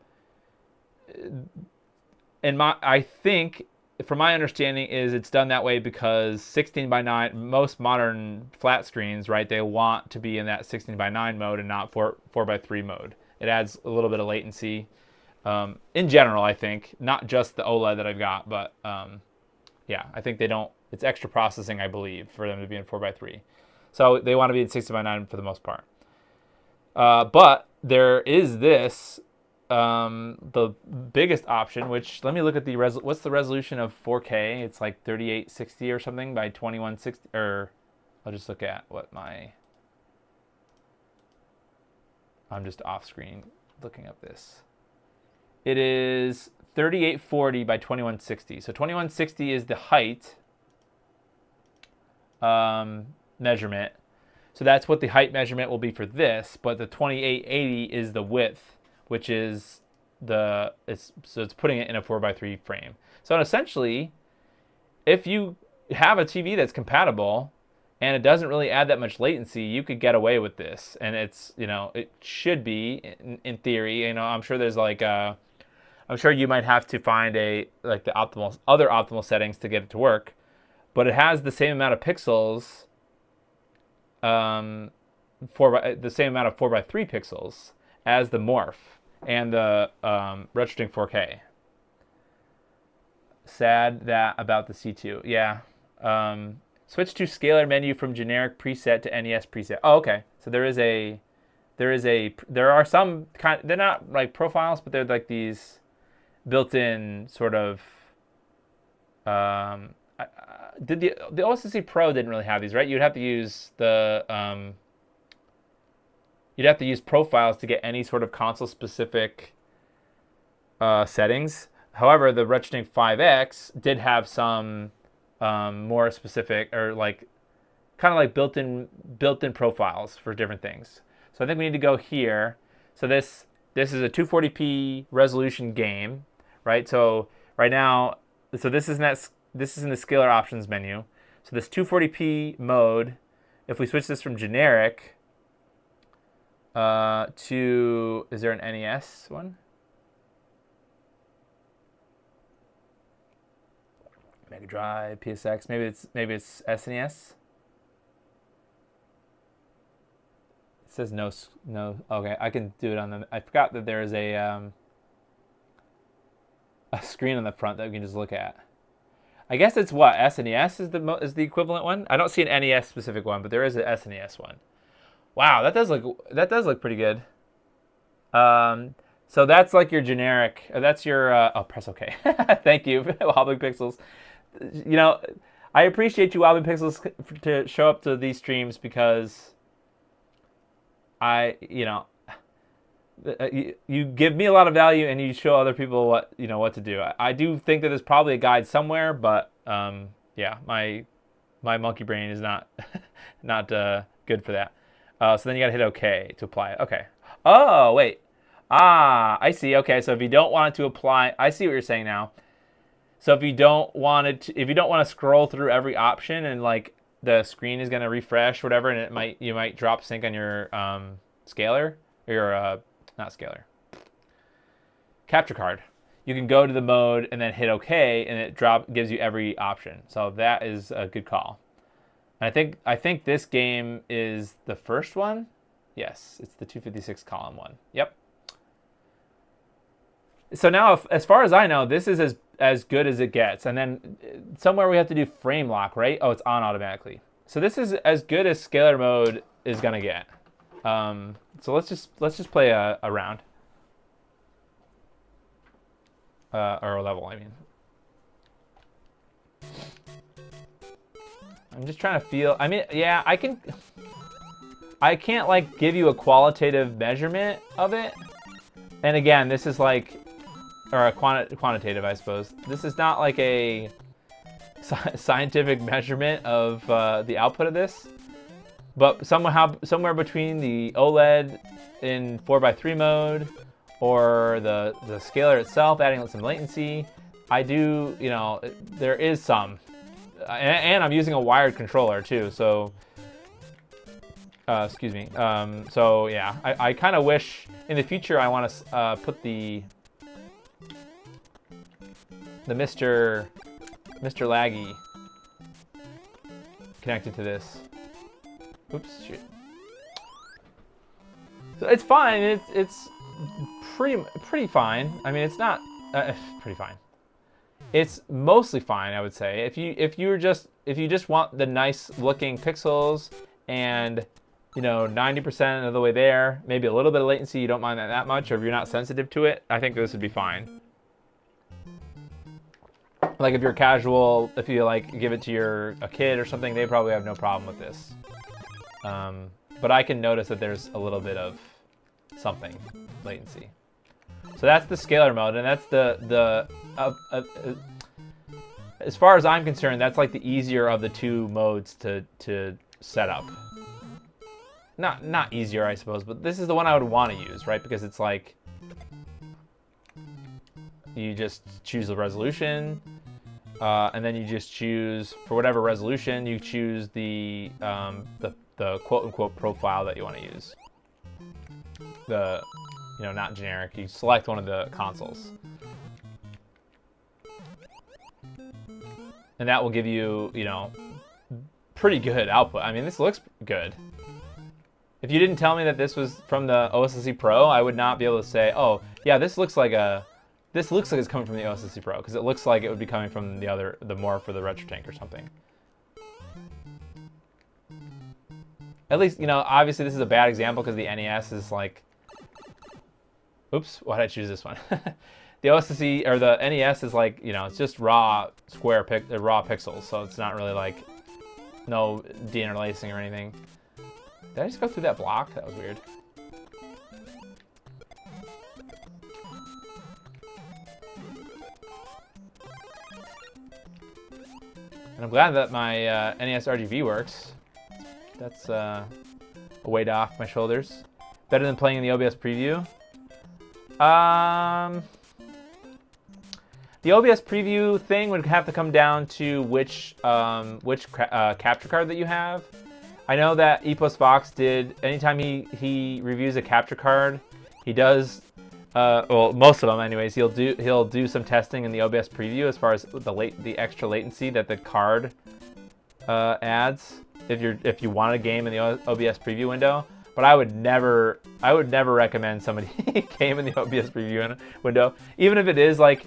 A: I think, from my understanding, is it's done that way because 16:9, most modern flat screens, right, they want to be in that 16:9 mode and not 4:3 mode. It adds a little bit of latency. In general, I think, not just the OLED that I've got, but yeah, I think it's extra processing, I believe, for them to be in 4:3. So they want to be in 16:9 for the most part. But there is this, the biggest option, which, let me look at what's the resolution of 4K? It's like 3860 or something by 2160, or I'll just look at what I'm just off screen looking up this. It is 3840 by 2160. So 2160 is the height measurement. So that's what the height measurement will be for this, but the 2880 is the width, which is it's putting it in a 4:3 frame. So essentially, if you have a TV that's compatible and it doesn't really add that much latency, you could get away with this. And it's, it should be in theory, I'm sure there's like I'm sure you might have to find the other optimal settings to get it to work, but it has the same amount of pixels, the same amount of 4:3 pixels as the Morph and the RetroTink 4K. Sad that about the C2. Yeah. Switch to scalar menu from generic preset to NES preset. Oh, okay. So there are some they're not like profiles, but they're like these built-in sort of. The OSSC Pro didn't really have these, right? You'd have to use the you'd have to use profiles to get any sort of console-specific settings. However, the RetroTink 5X did have some more specific, or like kind of like built-in profiles for different things. So I think we need to go here. So this is a 240p resolution game, right? So right now, so this is in the scalar options menu. So this 240p mode, if we switch this from generic to, is there an NES one? Mega Drive, PSX, maybe it's SNES. It says no. Okay, I can do it on the. I forgot that there is a screen on the front that we can just look at. I guess it's what, SNES is the equivalent one. I don't see an NES specific one, but there is an SNES one. Wow, that does look pretty good. So that's like your generic. That's your. Oh, press OK. Thank you, Wobbling Pixels. You know, I appreciate you, Wobbling Pixels, to show up to these streams because you give me a lot of value and you show other people what to do. I do think that there's probably a guide somewhere, but yeah, my monkey brain is not good for that. So then you gotta hit OK to apply it. Okay. Oh wait. I see. Okay, so if you don't want it to apply, I see what you're saying now. So if you don't want to scroll through every option and like the screen is gonna refresh, whatever, and you might drop sync on your scaler or your not scaler, capture card. You can go to the mode and then hit OK, and it gives you every option. So that is a good call. And I think this game is the first one. Yes, it's the 256 column one. Yep. So now, as far as I know, this is as good as it gets. And then somewhere we have to do frame lock, right? Oh, it's on automatically. So this is as good as scalar mode is gonna get. So let's just play a round, or a level. I mean, I'm just trying to feel. I mean, yeah, I can't like give you a qualitative measurement of it. And again, this is like, or a quantitative, I suppose. This is not like a scientific measurement of the output of this. But somewhere between the OLED in 4:3 mode or the scaler itself adding some latency, I do, there is some. And I'm using a wired controller too, so, excuse me. So yeah, I kind of wish in the future I want to put the Mr. Laggy connected to this. Oops, shoot. So it's fine. It's pretty fine. I mean, it's not pretty fine. It's mostly fine, I would say. If you just want the nice looking pixels and 90% of the way there, maybe a little bit of latency, you don't mind that much, or if you're not sensitive to it, I think this would be fine. Like if you're casual, if you like give it to a kid or something, they probably have no problem with this. But I can notice that there's a little bit of something latency. So that's the scalar mode, and that's as far as I'm concerned, that's like the easier of the two modes to set up. Not easier, I suppose, but this is the one I would want to use, right? Because it's like you just choose the resolution, and then you just choose, for whatever resolution, you choose the quote-unquote profile that you want to use. Not generic. You select one of the consoles. And that will give you, pretty good output. I mean, this looks good. If you didn't tell me that this was from the OSSC Pro, I would not be able to say, oh, yeah, this looks like it's coming from the OSSC Pro, because it looks like it would be coming from the more for the RetroTink or something. At least, obviously this is a bad example because the NES is like, oops, why did I choose this one? The OSSC, or the NES is like, it's just raw raw pixels, so it's not really like, no deinterlacing or anything. Did I just go through that block? That was weird. And I'm glad that my NES RGB works. That's a weight off my shoulders. Better than playing in the OBS preview. The OBS preview thing would have to come down to which capture card that you have. I know that Epos Fox did, anytime he reviews a capture card, he does, well, most of them anyways, he'll do some testing in the OBS preview as far as the extra latency that the card adds if you want a game in the OBS preview window. But I would never recommend somebody game in the OBS preview window. Even if it is like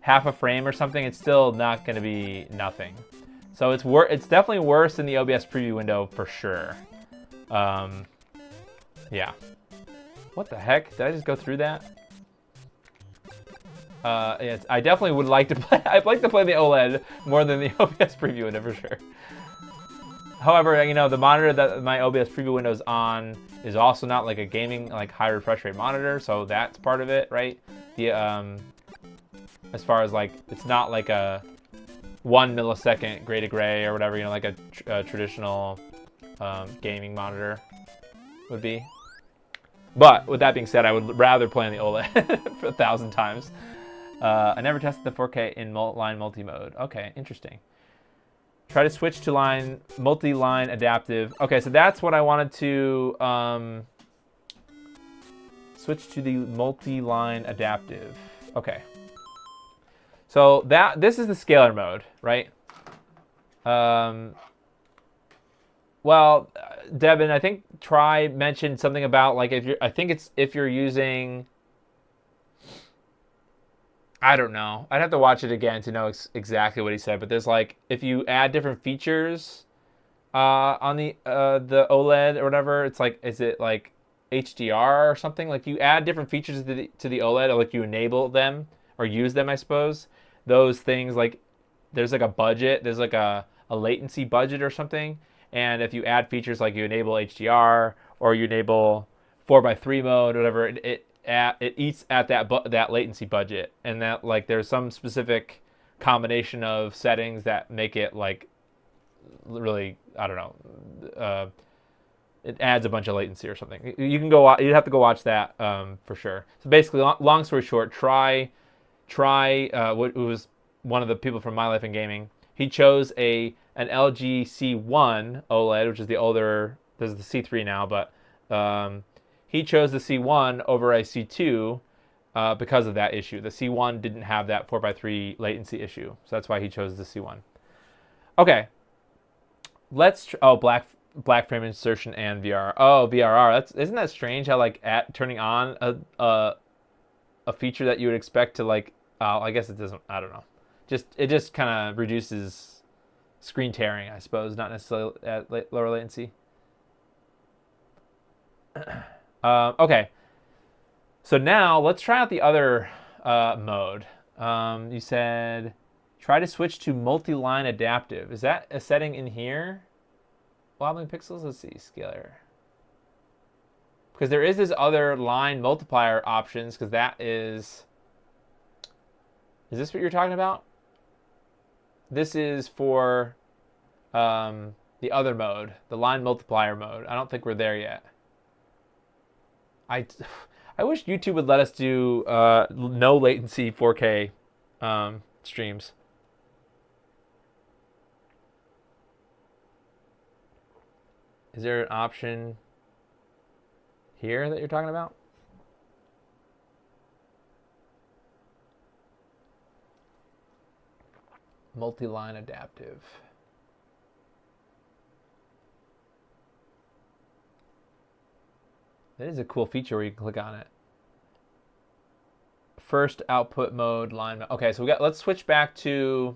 A: half a frame or something, it's still not going to be nothing. So it's definitely worse in the OBS preview window for sure. Yeah. What the heck? Did I just go through that? I definitely would like to play. I'd like to play the OLED more than the OBS preview window for sure. However, you know, the monitor that my OBS preview window is on is also not like a gaming, like high refresh rate monitor, so that's part of it, right? The as far as like, it's not like a 1 millisecond gray to gray or whatever, you know, like a traditional gaming monitor would be. But with that being said, I would rather play on the OLED for 1,000 times. I never tested the 4K in line multi-mode. Okay, interesting. Try to switch to multi-line adaptive. Okay, so that's what I wanted to switch to the multi-line adaptive. Okay. So this is the scalar mode, right? Well, Devin, I think Try mentioned something about like if you're using, I don't know. I'd have to watch it again to know exactly what he said. But there's like, if you add different features on the OLED or whatever, it's like, is it like HDR or something? Like you add different features to the OLED, or like you enable them or use them, I suppose. Those things, like there's like a budget, there's like a latency budget or something. And if you add features like you enable HDR or you enable 4:3 mode, or whatever, it eats at that latency budget, and that like there's some specific combination of settings that make it like really, I don't know, it adds a bunch of latency or something. You'd have to go watch that for sure. So basically, long story short, Try who was one of the people from My Life in Gaming, he chose an LG C1 OLED, which is the older, there's the C3 now, but he chose the C1 over a C2 because of that issue. The C1 didn't have that 4:3 latency issue, so that's why he chose the C1. Okay, let's black frame insertion and VRR. Oh, VRR. Isn't that strange? How like turning on a feature that you would expect to like. I guess it doesn't. I don't know. It just kind of reduces screen tearing, I suppose, not necessarily at lower latency. Okay, so now let's try out the other mode. You said try to switch to multi-line adaptive. Is that a setting in here? Wobbling pixels? Let's see, scalar. Because there is this other line multiplier options, because that is this what you're talking about? This is for the other mode, the line multiplier mode. I don't think we're there yet. I wish YouTube would let us do no latency 4K streams. Is there an option here that you're talking about? Multi-line adaptive. That is a cool feature where you can click on it. First output mode, line mode. Okay, so let's switch back to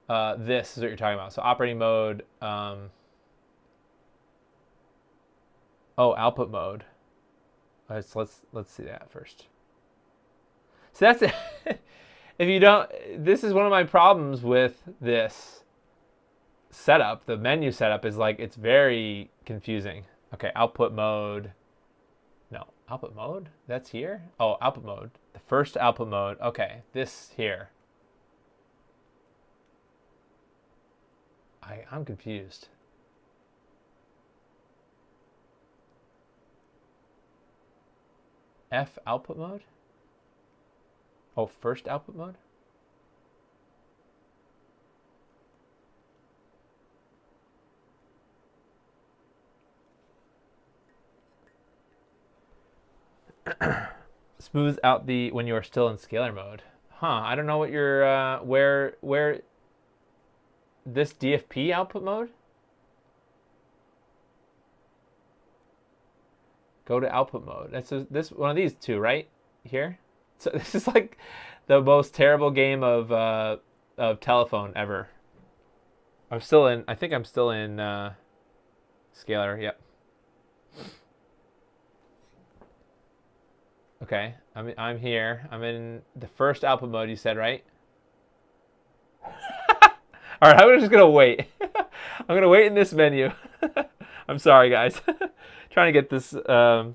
A: this is what you're talking about. So operating mode, output mode. All right, so let's see that first. So that's it. If you don't, this is one of my problems with this setup. The menu setup is like, it's very confusing. Okay, output mode. No, output mode? That's here? Oh, output mode. The first output mode. Okay, this here. I'm confused. F output mode? Oh, first output mode? Smooth out the when you are still in scalar mode. Huh, I don't know what your where this DFP output mode? Go to output mode. That's this one of these two, right? Here. So this is like the most terrible game of telephone ever. I'm still in. I think I'm still in scalar. Yep. Okay, I'm here. I'm in the first output mode. You said, right? All right, I'm just gonna wait. I'm gonna wait in this menu. I'm sorry, guys. Trying to get this good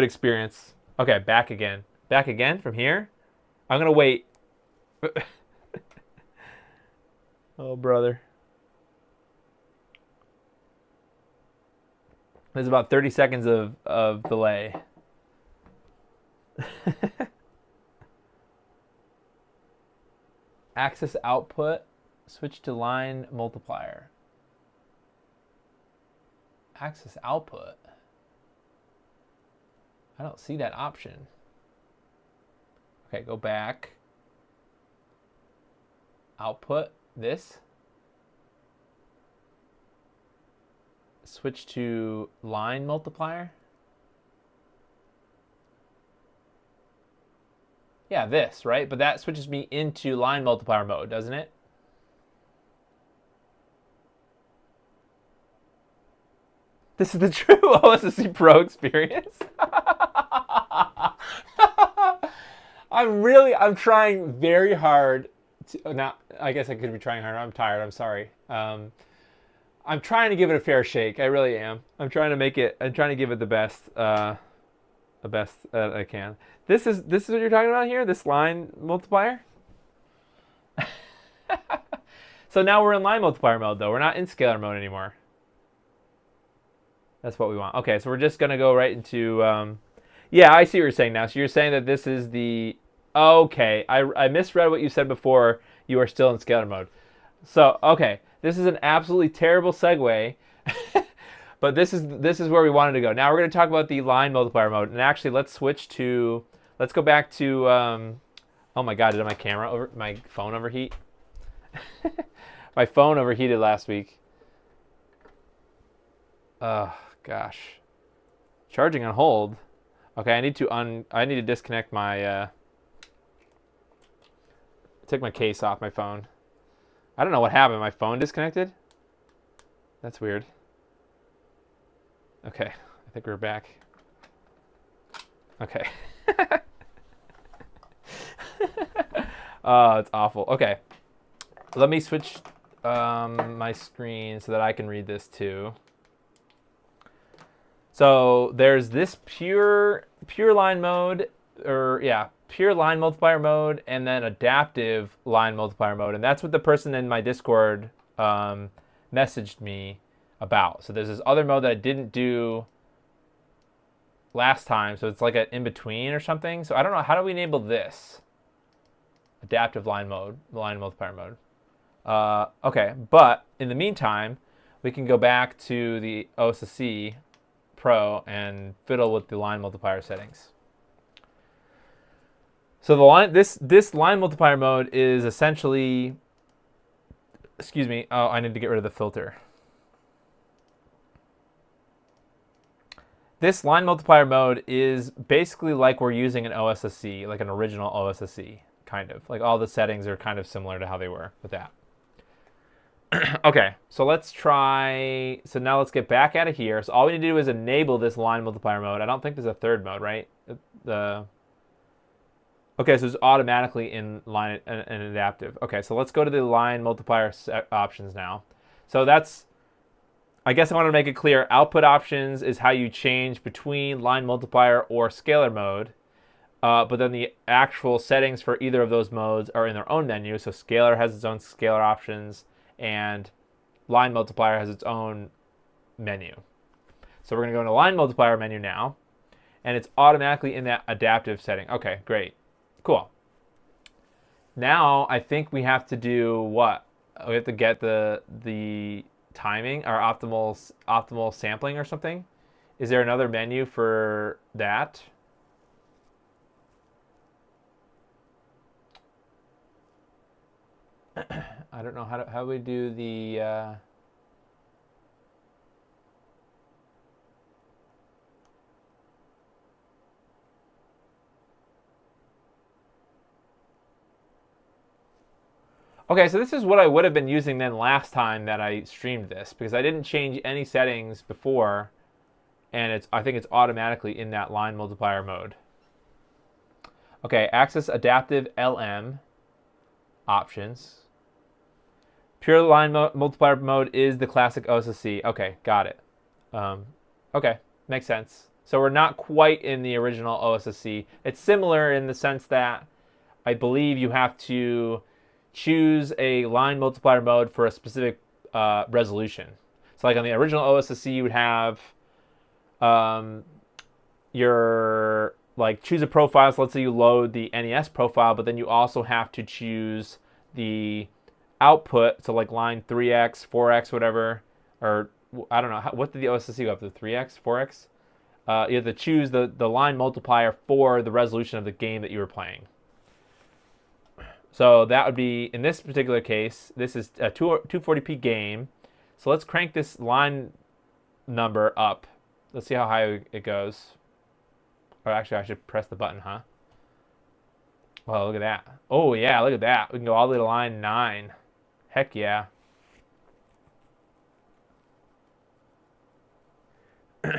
A: experience. Okay, back again. Back again from here. I'm gonna wait. Oh, brother. There's about 30 seconds of delay. Access output. Switch to line multiplier. Access output. I don't see that option. Okay, go back. Output this. Switch to line multiplier. Yeah, this, right? But that switches me into line multiplier mode, doesn't it? This is the true OSSC Pro experience. I'm trying very hard to, now, I guess I could be trying harder. I'm tired. I'm sorry. I'm trying to give it a fair shake. I really am. I'm trying to give it the best I can. This is what you're talking about here? This line multiplier? So now we're in line multiplier mode, though. We're not in scalar mode anymore. That's what we want. Okay, so we're just going to go right into... yeah, I see what you're saying now. So you're saying that this is the... Okay, I misread what you said before. You are still in scalar mode. So, okay, this is an absolutely terrible segue. But this is where we wanted to go. Now we're going to talk about the line multiplier mode. And actually, let's go back to... oh my god, did my phone overheat? My phone overheated last week. Oh, gosh. Charging on hold. Okay, I need to disconnect my take my case off my phone. I don't know what happened. My phone disconnected? That's weird. Okay, I think we're back. Okay. Oh, it's awful. Okay. Let me switch my screen so that I can read this too. So there's this pure line mode, pure line multiplier mode, and then adaptive line multiplier mode. And that's what the person in my Discord messaged me about. So there's this other mode that I didn't do last time. So it's like an in-between or something. So I don't know. How do we enable this? Adaptive line multiplier mode. Okay, but in the meantime, we can go back to the OSSC Pro and fiddle with the line multiplier settings. So this line multiplier mode is essentially, excuse me, oh, I need to get rid of the filter. This line multiplier mode is basically like we're using an OSSC, like an original OSSC, kind of. Like all the settings are kind of similar to how they were with that. Okay, so let's try, so now let's get back out of here. So all we need to do is enable this line multiplier mode. I don't think there's a third mode, right? Okay, so it's automatically in line and adaptive. Okay, so let's go to the line multiplier options now. So that's, I guess I want to make it clear, output options is how you change between line multiplier or scalar mode. But then the actual settings for either of those modes are in their own menu. So scalar has its own scalar options, and line multiplier has its own menu. So we're going to go into line multiplier menu now, and it's automatically in that adaptive setting. Okay, great. Cool. Now I think we have to do what? We have to get the timing, or optimal sampling or something. Is there another menu for that? I don't know how we do the Okay, so this is what I would have been using then last time that I streamed this, because I didn't change any settings before, and I think it's automatically in that line multiplier mode. Okay, access adaptive LM options. Pure line multiplier mode is the classic OSSC. Okay, got it. Okay, makes sense. So we're not quite in the original OSSC. It's similar in the sense that I believe you have to choose a line multiplier mode for a specific resolution. So like on the original OSSC, you would have your, like, choose a profile. So let's say you load the NES profile, but then you also have to choose the output. So like line 3x, 4x, whatever, or I don't know, what did the OSSC go up to, 3x, 4x? You have to choose the line multiplier for the resolution of the game that you were playing. So that would be, in this particular case, this is a 240p game. So let's crank this line number up. Let's see how high it goes. Or actually, I should press the button, huh? Well, look at that. Oh, yeah, look at that. We can go all the way to line 9. Heck yeah.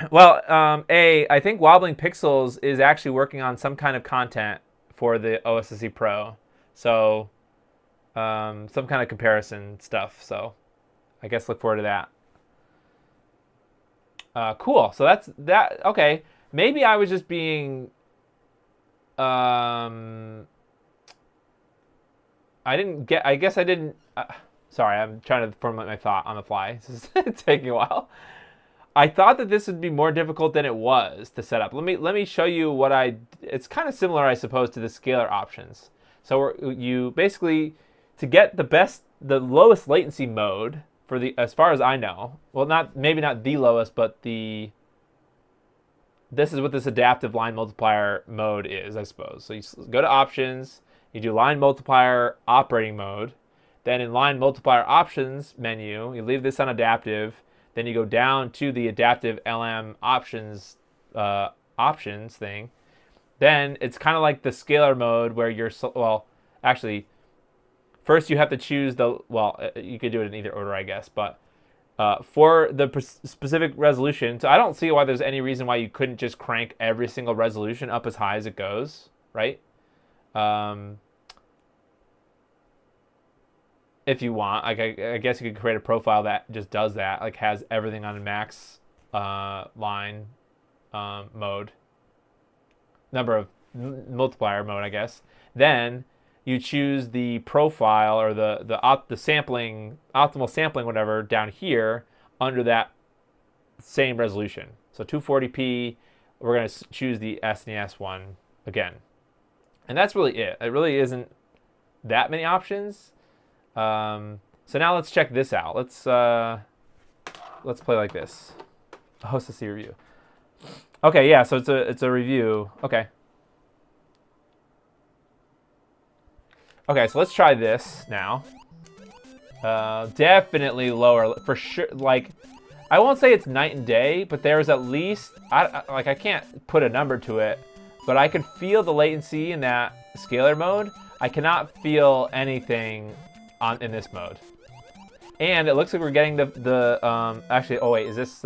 A: Well, I think Wobbling Pixels is actually working on some kind of content for the OSSC Pro. So, some kind of comparison stuff. So, I guess look forward to that. Cool. So that's that. Okay. Maybe I was just being. I guess I didn't. Sorry, I'm trying to formulate my thought on the fly. This is taking a while. I thought that this would be more difficult than it was to set up. Let me show you what It's kind of similar, I suppose, to the scalar options. So you basically, to get the lowest latency mode for as far as I know, well, maybe not the lowest, but this is what this adaptive line multiplier mode is, I suppose. So you go to options, you do line multiplier operating mode, then in line multiplier options menu, you leave this on adaptive, then you go down to the adaptive LM options thing. Then it's kind of like the scalar mode where actually, first you have to choose you could do it in either order, I guess, but for the specific resolution, so I don't see why there's any reason why you couldn't just crank every single resolution up as high as it goes, right? If you want, like, I guess you could create a profile that just does that, like has everything on max line mode, number of multiplier mode, I guess. Then you choose the profile or the sampling, optimal sampling, whatever, down here under that same resolution. So 240p, we're going to choose the SNES one again. And that's really it. It really isn't that many options. So now let's check this out. Let's play like this. OSSC review. Okay, yeah, so it's a review. Okay. Okay, so let's try this now. Definitely lower for sure. Like, I won't say it's night and day, but there's at least I can't put a number to it, but I could feel the latency in that scalar mode. I cannot feel anything in this mode. And it looks like we're getting actually, oh wait, is this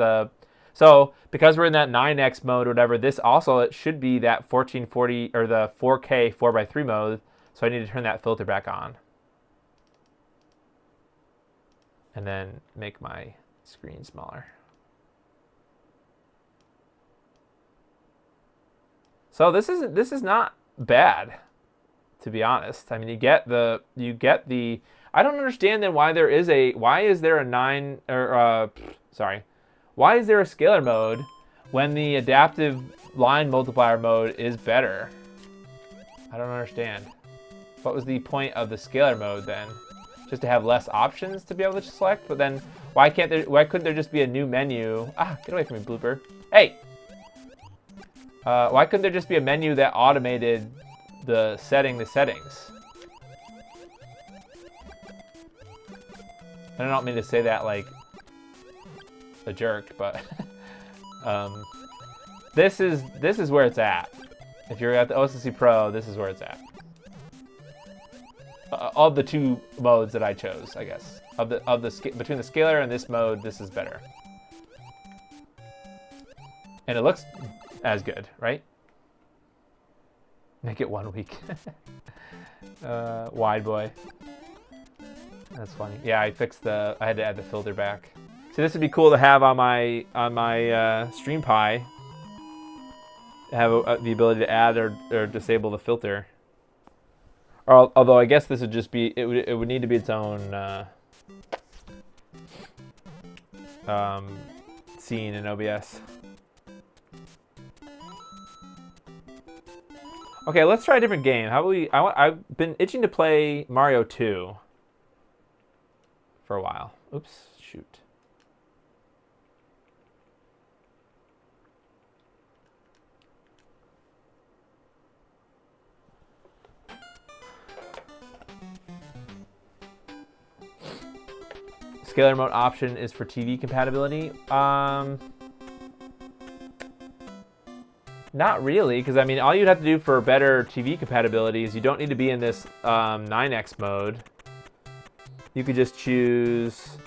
A: so because we're in that 9x mode or whatever, this also, it should be that 1440 or the 4K 4x3 mode. So I need to turn that filter back on. And then make my screen smaller. So this is not bad. to be honest. I mean, you get the I don't understand then why is there a why is there a scalar mode when the adaptive line multiplier mode is better? I don't understand. What was the point of the scalar mode then? Just to have less options to be able to select? But then why couldn't there just be a new menu? Ah, get away from me, Blooper. Hey! Why couldn't there just be a menu that automated the settings? I don't mean to say that like a jerk, but this is where it's at. If you're at the OSSC Pro, this is where it's at. Of the two modes that I chose, I guess. Between the scalar and this mode, this is better. And it looks as good, right? Make it 1 week. Wide boy. That's funny. Yeah, I had to add the filter back. So this would be cool to have on my Stream Pi. Have the ability to add or disable the filter. Although I guess this would just be, it would need to be its own scene in OBS. Okay, let's try a different game. How about I've been itching to play Mario 2 for a while. Oops, shoot. Scalar mode option is for TV compatibility. Not really, because I mean, all you'd have to do for better TV compatibility is you don't need to be in this 9x mode. You could just choose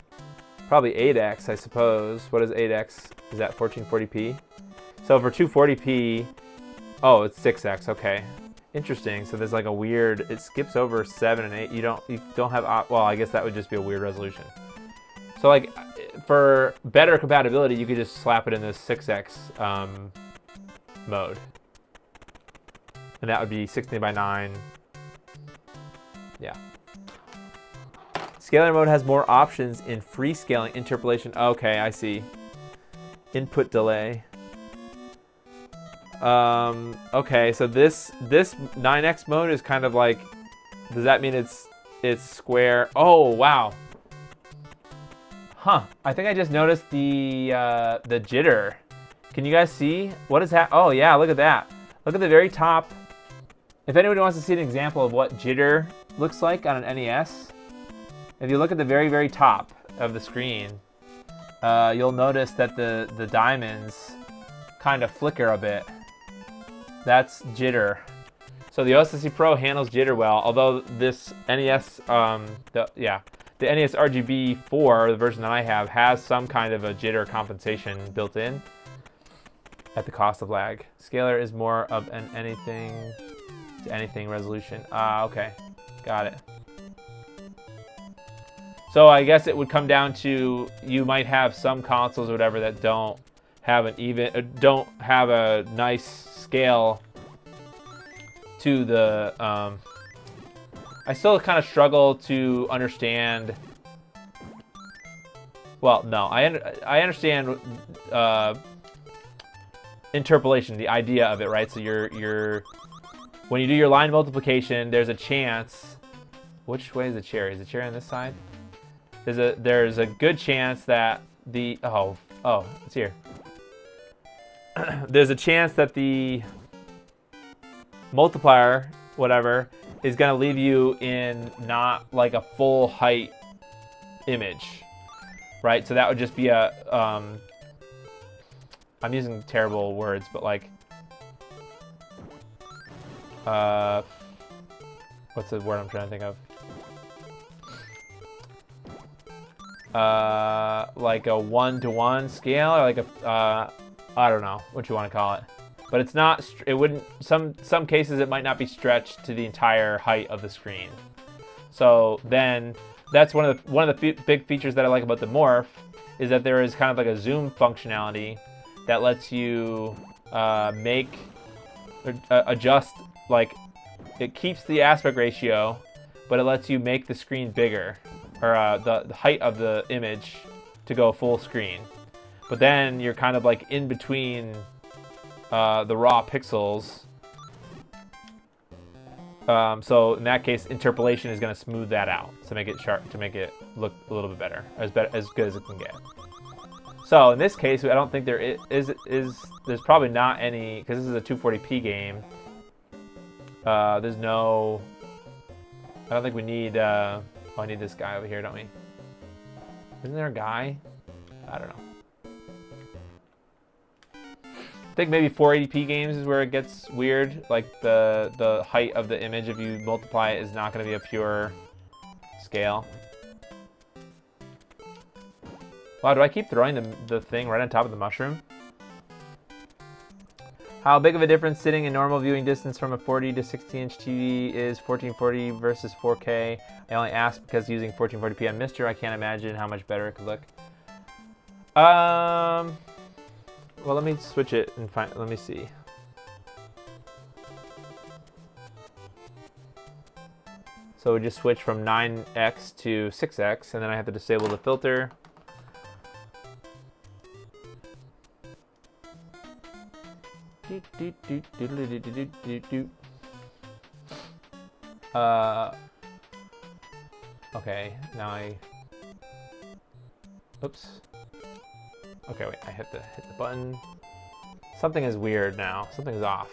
A: probably 8x, I suppose. What is 8x? Is that 1440p? So for 240p, oh, it's 6x. Okay, interesting. So there's like a weird. It skips over 7 and 8. You don't have. Well, I guess that would just be a weird resolution. So like for better compatibility, you could just slap it in this 6x mode, and that would be 16:9. Yeah. Scalar mode has more options in free scaling interpolation. Okay, I see. Input delay. Okay, so this 9x mode is kind of like. Does that mean it's square? Oh wow. Huh, I think I just noticed the jitter. Can you guys see? What is that? Oh yeah, look at that. Look at the very top. If anybody wants to see an example of what jitter looks like on an NES, if you look at the very, very top of the screen, you'll notice that the diamonds kind of flicker a bit. That's jitter. So the OSSC Pro handles jitter well, although this NES, the NES RGB 4, the version that I have, has some kind of a jitter compensation built in at the cost of lag. Scalar is more of an anything to anything resolution. Okay, got it. So I guess it would come down to you might have some consoles or whatever that don't have a nice scale to the. I still kind of struggle to understand. Well, no, I understand interpolation, the idea of it, right? So you're when you do your line multiplication, there's a chance. Which way is the cherry? Is the cherry on this side? There's a good chance that the it's here. There's a chance that the multiplier, whatever, is going to leave you in not like a full height image, right? So that would just be a, I'm using terrible words, but like, what's the word I'm trying to think of? Like a 1-to-1 scale, or like a, I don't know what you want to call it. But it's not. It wouldn't. Some cases it might not be stretched to the entire height of the screen. So then that's one of the big features that I like about the Morph is that there is kind of like a zoom functionality that lets you make or adjust like it keeps the aspect ratio, but it lets you make the screen bigger, or the height of the image to go full screen. But then you're kind of like in between the raw pixels. So in that case, interpolation is going to smooth that out to make it sharp, to make it look a little bit better, as good as it can get. So in this case, I don't think there there's probably not any, because this is a 240p game. There's no, I don't think we need, oh, I need this guy over here, don't we? Isn't there a guy? I don't know. I think maybe 480p games is where it gets weird. Like the height of the image, if you multiply it, is not going to be a pure scale. Wow, do I keep throwing the thing right on top of the mushroom? How big of a difference sitting in normal viewing distance from a 40 to 60-inch TV is 1440 versus 4K? I only ask because using 1440p on Mister, I can't imagine how much better it could look. Well, let me switch it and find. Let me see. So we just switch from 9x to 6x, and then I have to disable the filter. Okay, now I. Oops. Okay, wait, I hit the button. Something is weird now. Something's off.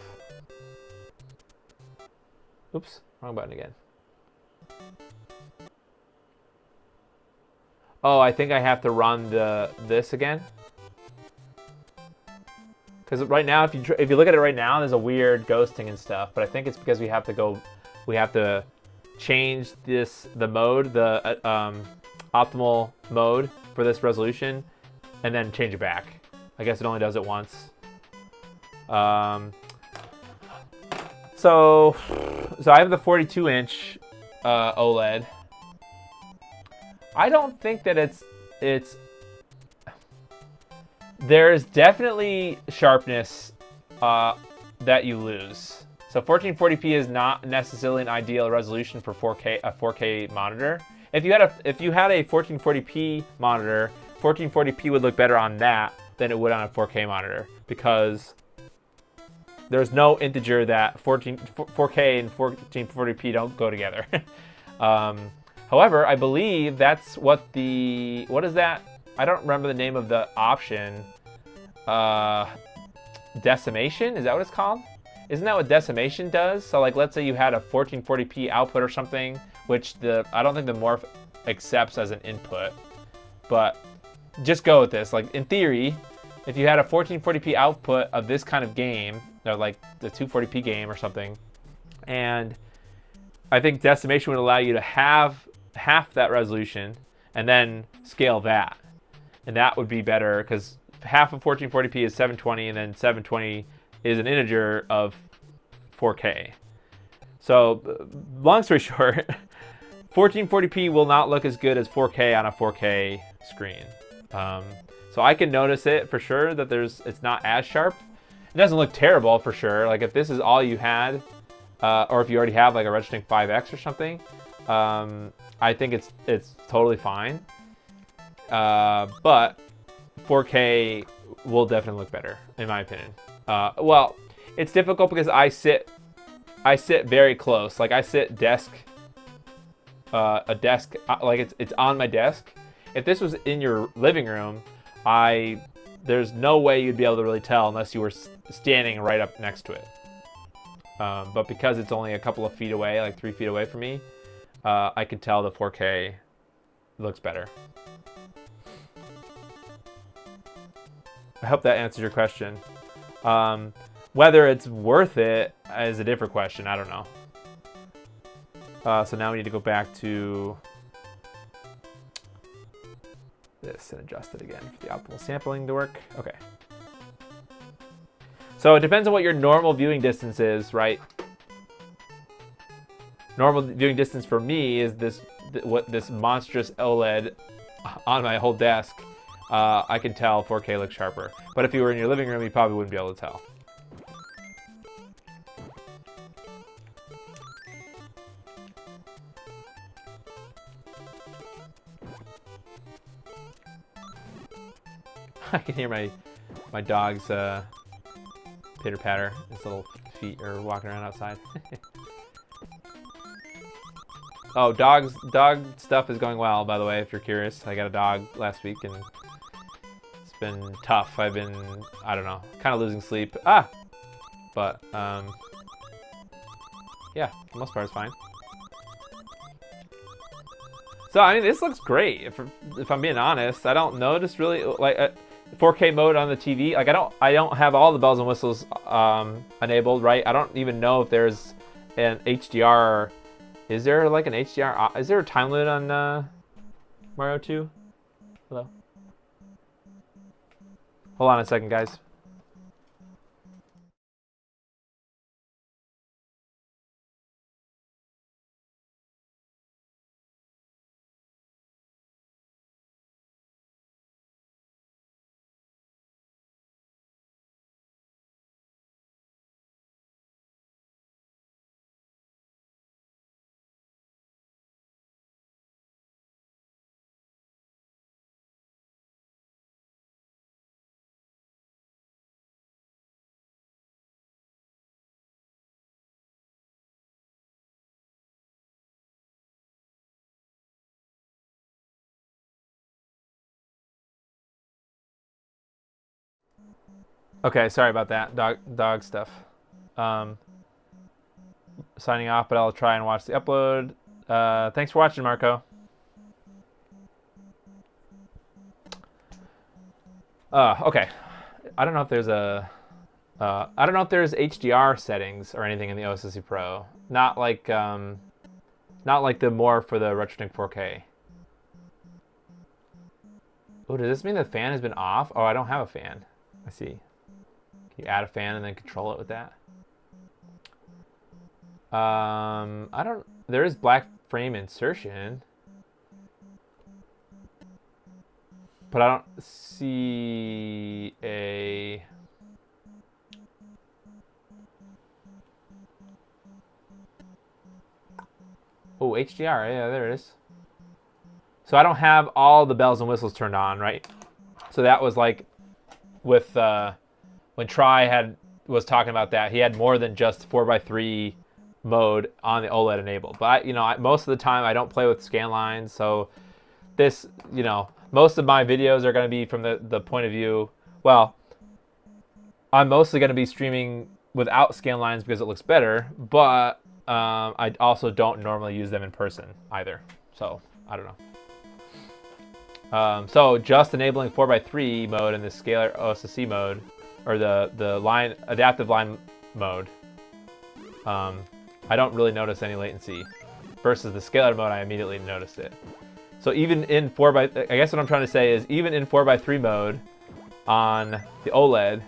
A: Oops, wrong button again. Oh, I think I have to run this again. Because right now, if you look at it right now, there's a weird ghosting and stuff. But I think it's because we have to change the mode, the optimal mode for this resolution, and then change it back. I guess it only does it once. So I have the 42-inch OLED. I don't think that there's definitely sharpness that you lose. So 1440p is not necessarily an ideal resolution for 4K monitor. If you had a 1440p monitor, 1440p would look better on that than it would on a 4K monitor, because there's no integer that 4K and 1440p don't go together. However, I believe that's what is that? I don't remember the name of the option. Decimation? Is that what it's called? Isn't that what decimation does? So like, let's say you had a 1440p output or something, which I don't think the morph accepts as an input, but just go with this. Like in theory, if you had a 1440p output of this kind of game, or like the 240p game or something, and I think decimation would allow you to have half that resolution and then scale that. And that would be better, because half of 1440p is 720, and then 720 is an integer of 4K. So long story short, 1440p will not look as good as 4K on a 4K screen. So I can notice it for sure that it's not as sharp. It doesn't look terrible for sure. Like if this is all you had, or if you already have like a RetroTink 5X or something, I think it's totally fine. But 4K will definitely look better, in my opinion. Well, it's difficult because I sit very close. Like I sit a desk, like it's on my desk. If this was in your living room, there's no way you'd be able to really tell unless you were standing right up next to it. But because it's only a couple of feet away, like 3 feet away from me, I can tell the 4K looks better. I hope that answers your question. Whether it's worth it is a different question. I don't know. So now we need to go back to this and adjust it again for the optimal sampling to work. Okay. So it depends on what your normal viewing distance is, right? Normal viewing distance for me is this monstrous OLED on my whole desk. I can tell 4K looks sharper. But if you were in your living room, you probably wouldn't be able to tell. I can hear my dog's pitter patter. His little feet are walking around outside. Oh, dog stuff is going well, by the way, if you're curious. I got a dog last week and it's been tough. I've been, I don't know, kind of losing sleep. But yeah, for the most part it's fine. So I mean, this looks great. If I'm being honest, I don't notice really like 4K mode on the TV. Like I don't have all the bells and whistles enabled, right? I don't even know if there's an HDR. Is there like an HDR? Is there a time limit on Mario 2? Hello. Hold on a second, guys. Okay, sorry about that. Dog stuff. Signing off, but I'll try and watch the upload. Thanks for watching, Marco. Okay. I don't know if there's I don't know if there's HDR settings or anything in the OSSC Pro. Not like the more for the RetroTink 4K. Oh, does this mean the fan has been off? Oh, I don't have a fan. I see. Can you add a fan and then control it with that? I don't. There is black frame insertion, but I don't see a. Oh, HDR. Yeah, there it is. So I don't have all the bells and whistles turned on, right? So that was like with when Try was talking about that, he had more than just 4x3 mode on the OLED enabled. But most of the time I don't play with scan lines, so this, most of my videos are going to be from the point of view. Well, I'm mostly going to be streaming without scan lines because it looks better, but I also don't normally use them in person either. So I don't know. So just enabling 4x3 mode in the scalar OSSC mode, or the line adaptive line mode, I don't really notice any latency. Versus the scalar mode, I immediately noticed it. So even in I guess what I'm trying to say is even in 4x3 mode on the OLED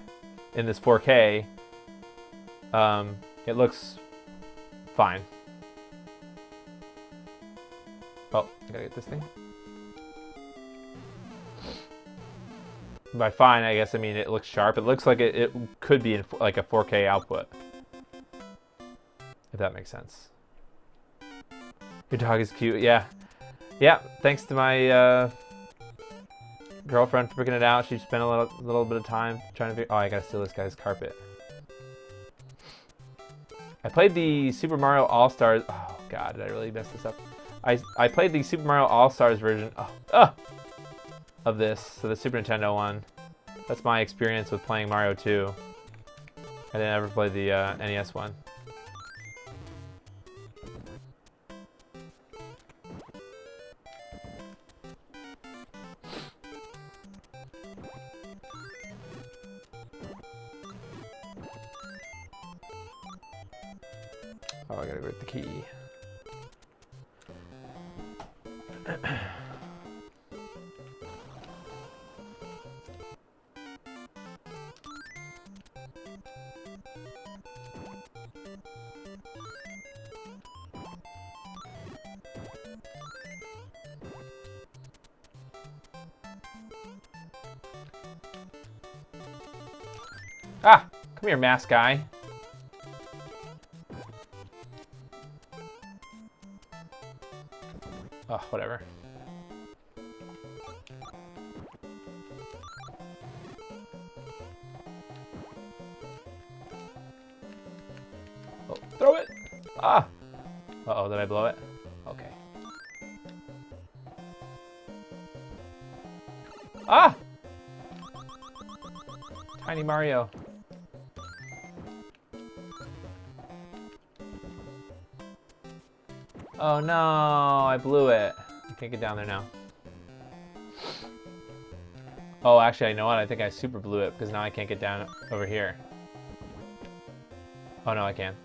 A: in this 4K, it looks fine. Oh, I gotta get this thing. By fine, I guess I mean it looks sharp. It looks like it could be in like a 4K output. If that makes sense. Your dog is cute. Yeah. Yeah, thanks to my girlfriend for picking it out. She spent a little bit of time trying to figure... Oh, I gotta steal this guy's carpet. I played the Super Mario All-Stars... Oh, God, did I really mess this up? I played the Super Mario All-Stars version of this, so the Super Nintendo one. That's my experience with playing Mario 2. I didn't ever play the NES one. Oh, I gotta go get the key. Ah, come here, mask guy. Oh, whatever. Ah! Uh-oh, did I blow it? Okay. Ah! Tiny Mario. Oh no, I blew it. I can't get down there now. Oh, actually, you know what? I think I super blew it because now I can't get down over here. Oh no, I can.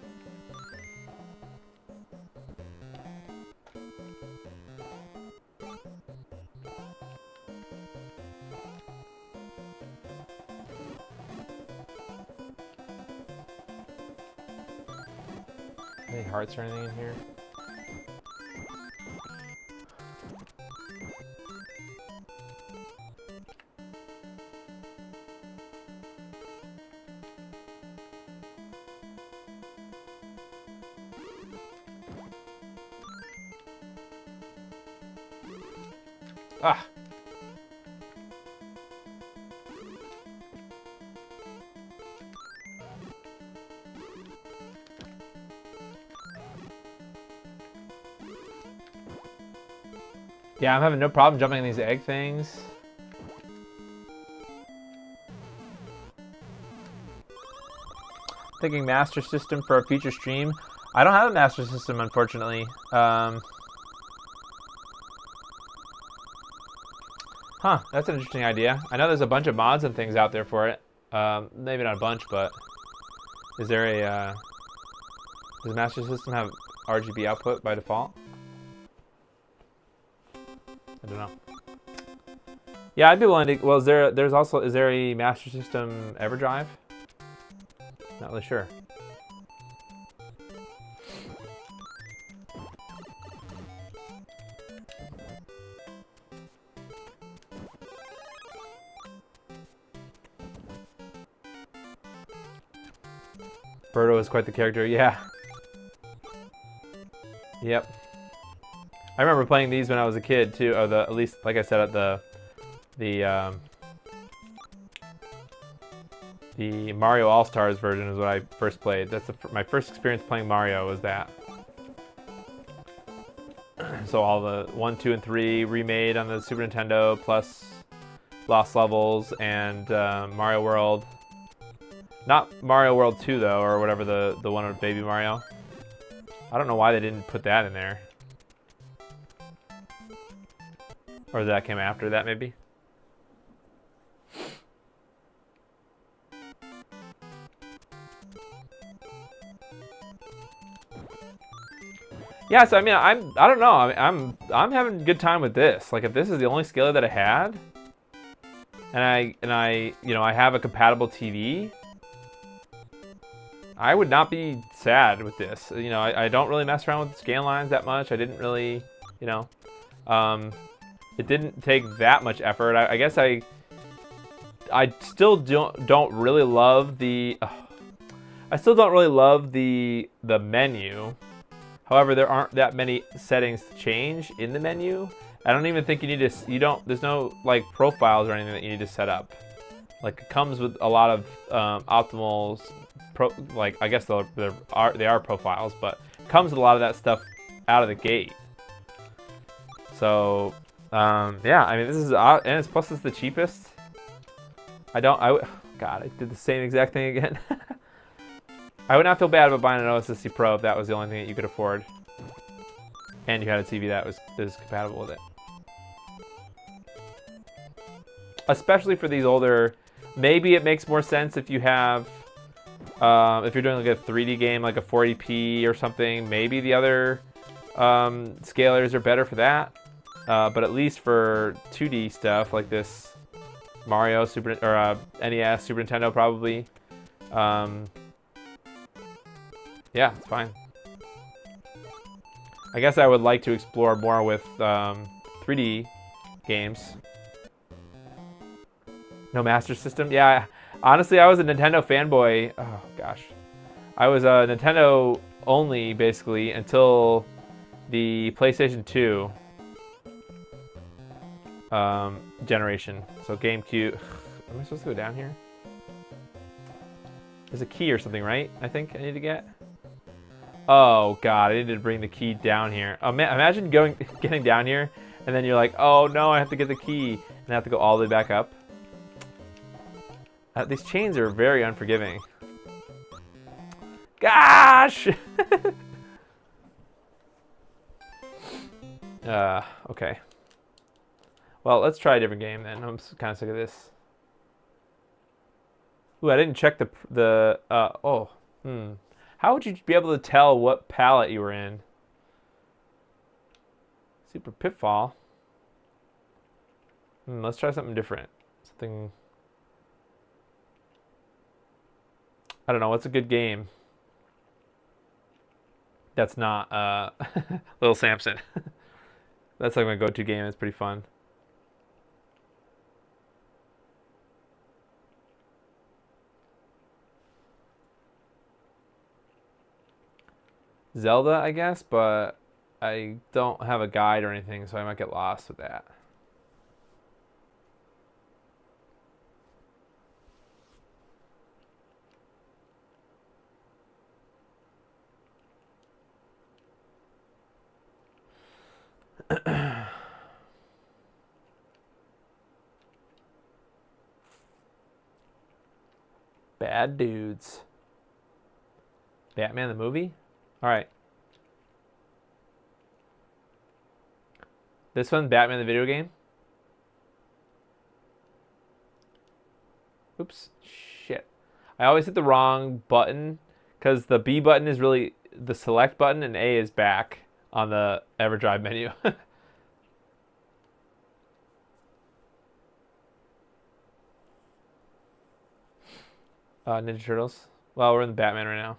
A: Any hearts or anything in here? Ah! Yeah, I'm having no problem jumping on these egg things. Thinking Master System for a future stream. I don't have a Master System, unfortunately. Huh, that's an interesting idea. I know there's a bunch of mods and things out there for it. Maybe not a bunch, but is there a does Master System have RGB output by default? I don't know. Yeah, I'd be willing to. Well, is there a Master System EverDrive? Not really sure. Birdo is quite the character, yeah. Yep. I remember playing these when I was a kid too. Or at least, like I said, at the Mario All-Stars version is what I first played. That's my first experience playing Mario was that. So all the 1, 2, and 3 remade on the Super Nintendo, plus Lost Levels and Mario World. Not Mario World 2 though, or whatever the one with Baby Mario. I don't know why they didn't put that in there. Or that came after that, maybe. Yeah, so I mean, I don't know. I'm having a good time with this. Like, if this is the only scaler that I had, and I you know, I have a compatible TV, I would not be sad with this. You know, I don't really mess around with scan lines that much. I didn't really, you know, it didn't take that much effort. I guess I still don't really love the I still don't really love the menu. However, there aren't that many settings to change in the menu. I don't even think you need to. There's no like profiles or anything that you need to set up. Like, it comes with a lot of optimals. Like, I guess they are profiles, but it comes with a lot of that stuff out of the gate. So yeah, I mean, this is and it's plus it's the cheapest. God, I did the same exact thing again. I would not feel bad about buying an OSSC Pro if that was the only thing that you could afford, and you had a TV that was compatible with it. Especially for these older, maybe it makes more sense if you have, if you're doing like a 3D game, like a 480p or something. Maybe the other scalers are better for that. But at least for 2D stuff like this, Mario, NES, Super Nintendo probably. Yeah, it's fine. I guess I would like to explore more with 3D games. No Master System? Yeah, honestly, I was a Nintendo fanboy. Oh, gosh. I was a Nintendo only, basically, until the PlayStation 2 generation. So GameCube. Am I supposed to go down here? There's a key or something, right? I think I need to get. Oh god, I need to bring the key down here. Oh man, imagine getting down here, and then you're like, oh no, I have to get the key, and I have to go all the way back up. These chains are very unforgiving. Gosh! Okay. Well, let's try a different game then. I'm kind of sick of this. Ooh, I didn't check How would you be able to tell what palette you were in? Super Pitfall. Let's try something different. Something... I don't know, what's a good game? That's not Little Samson. That's like my go-to game. It's pretty fun. Zelda, I guess, but I don't have a guide or anything, so I might get lost with that. Bad Dudes. Batman the movie? Alright. This one, Batman the video game? Oops. Shit. I always hit the wrong button, because the B button is really the select button, and A is back on the EverDrive menu. Ninja Turtles. Well, we're in the Batman right now.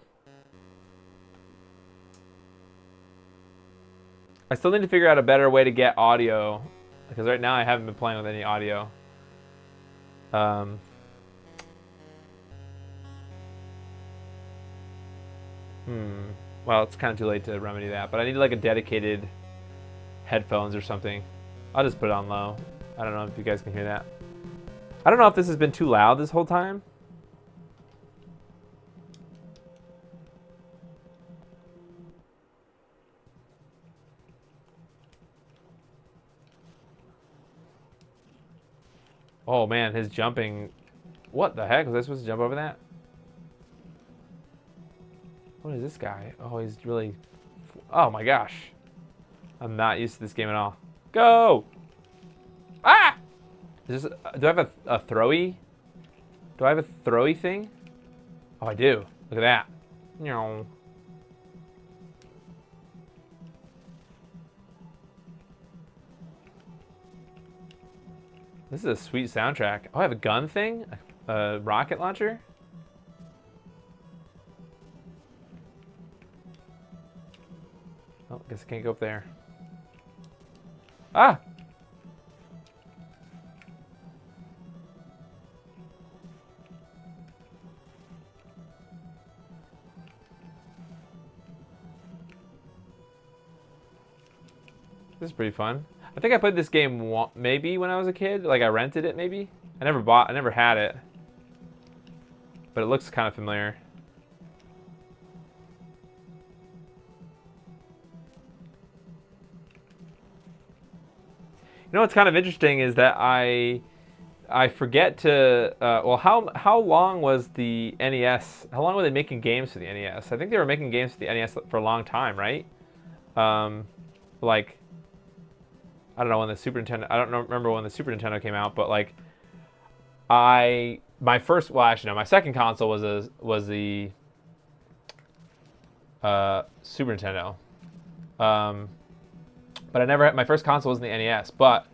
A: I still need to figure out a better way to get audio, because right now I haven't been playing with any audio. Well, it's kind of too late to remedy that, but I need like a dedicated headphones or something. I'll just put it on low. I don't know if you guys can hear that. I don't know if this has been too loud this whole time. Oh man, his jumping. What the heck? Was I supposed to jump over that? What is this guy? Oh, he's really... Oh my gosh. I'm not used to this game at all. Go! Ah! Is this... Do I have a throwy? Do I have a throwy thing? Oh, I do. Look at that. No. This is a sweet soundtrack. Oh, I have a gun thing? A rocket launcher? Oh, guess I can't go up there. Ah! This is pretty fun. I think I played this game maybe when I was a kid. Like I rented it maybe. I never had it. But it looks kind of familiar. You know what's kind of interesting is that I forget to well, how long was the NES? How long were they making games for the NES? I think they were making games for the NES for a long time, right? Like I don't know when the Super Nintendo. I don't remember when the Super Nintendo came out, but like my second console was the Super Nintendo. But I never had, my first console was the NES, but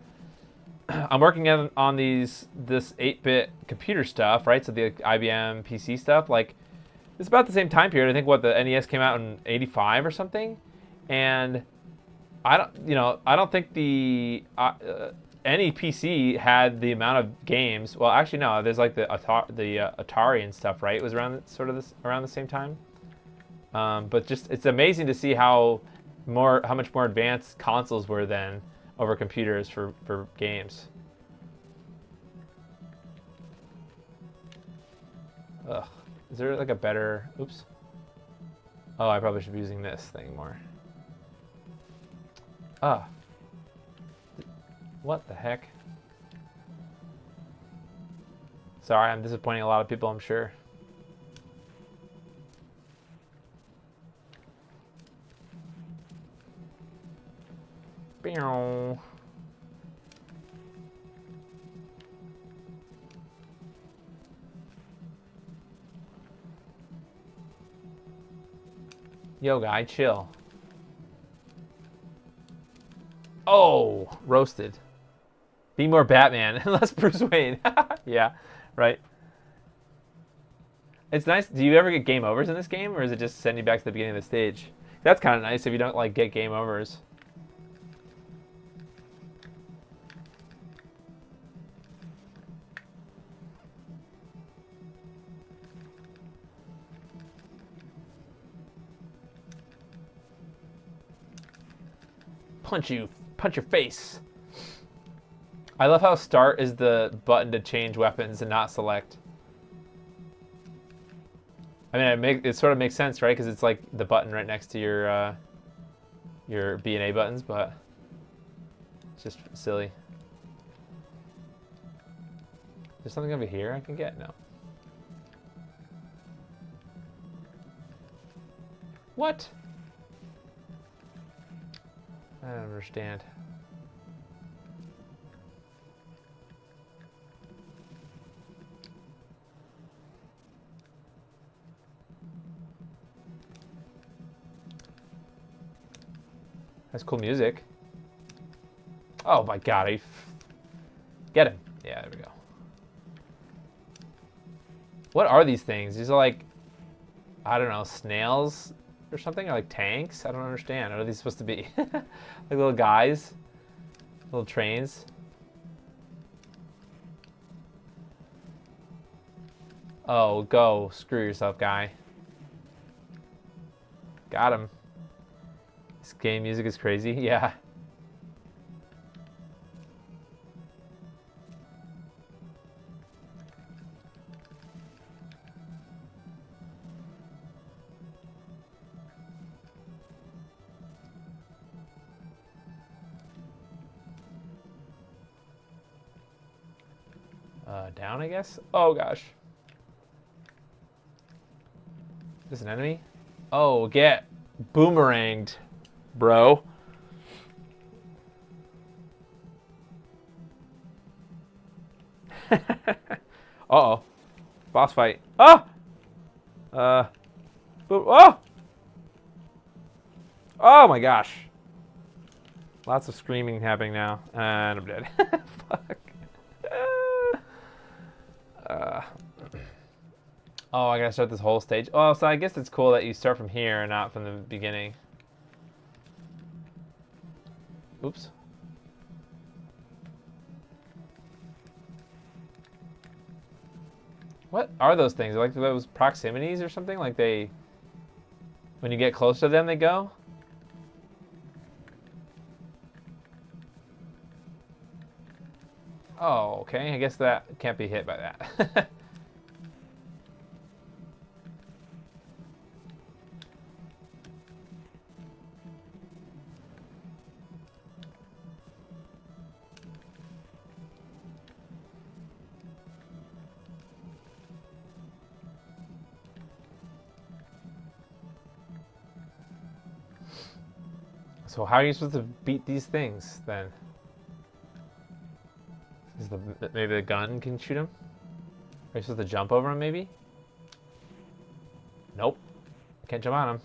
A: I'm working on this 8-bit computer stuff, right? So the IBM PC stuff, like it's about the same time period. I think the NES came out in '85 or something, and I don't think any PC had the amount of games. Well, actually no, there's like the Atari and stuff, right? It was around around the same time. But just it's amazing to see how much more advanced consoles were then over computers for games. Ugh. Is there like a better... Oops. Oh, I probably should be using this thing more. Ah. What the heck? Sorry, I'm disappointing a lot of people, I'm sure. Bow. Yo, guy, chill. Oh, roasted. Be more Batman, less Bruce Wayne. Yeah, right. It's nice. Do you ever get game overs in this game, or is it just send you back to the beginning of the stage? That's kind of nice if you don't like get game overs. Punch your face. I love how start is the button to change weapons and not select. I mean, it sort of makes sense, right? Because it's like the button right next to your B and A buttons, but it's just silly. There's something over here I can get? No. What? I don't understand. That's cool music. Oh my god, get him. Yeah, there we go. What are these things? These are like, I don't know, snails or something? Or like tanks? I don't understand. What are these supposed to be? Like little guys? Little trains? Oh, go. Screw yourself, guy. Got him. This game music is crazy. Yeah. Down, I guess? Oh, gosh. Is this an enemy? Oh, get boomeranged, bro. Uh-oh. Boss fight. Ah! Oh! Oh my gosh. Lots of screaming happening now. And I'm dead. Fuck. Oh, I gotta start this whole stage. Oh, so I guess it's cool that you start from here and not from the beginning. Oops. What are those things? Like those proximities or something? Like they, when you get close to them, they go? Oh, okay. I guess that can't be hit by that. So how are you supposed to beat these things then? Is maybe the gun can shoot him? Are you supposed to jump over him maybe? Nope. Can't jump on him.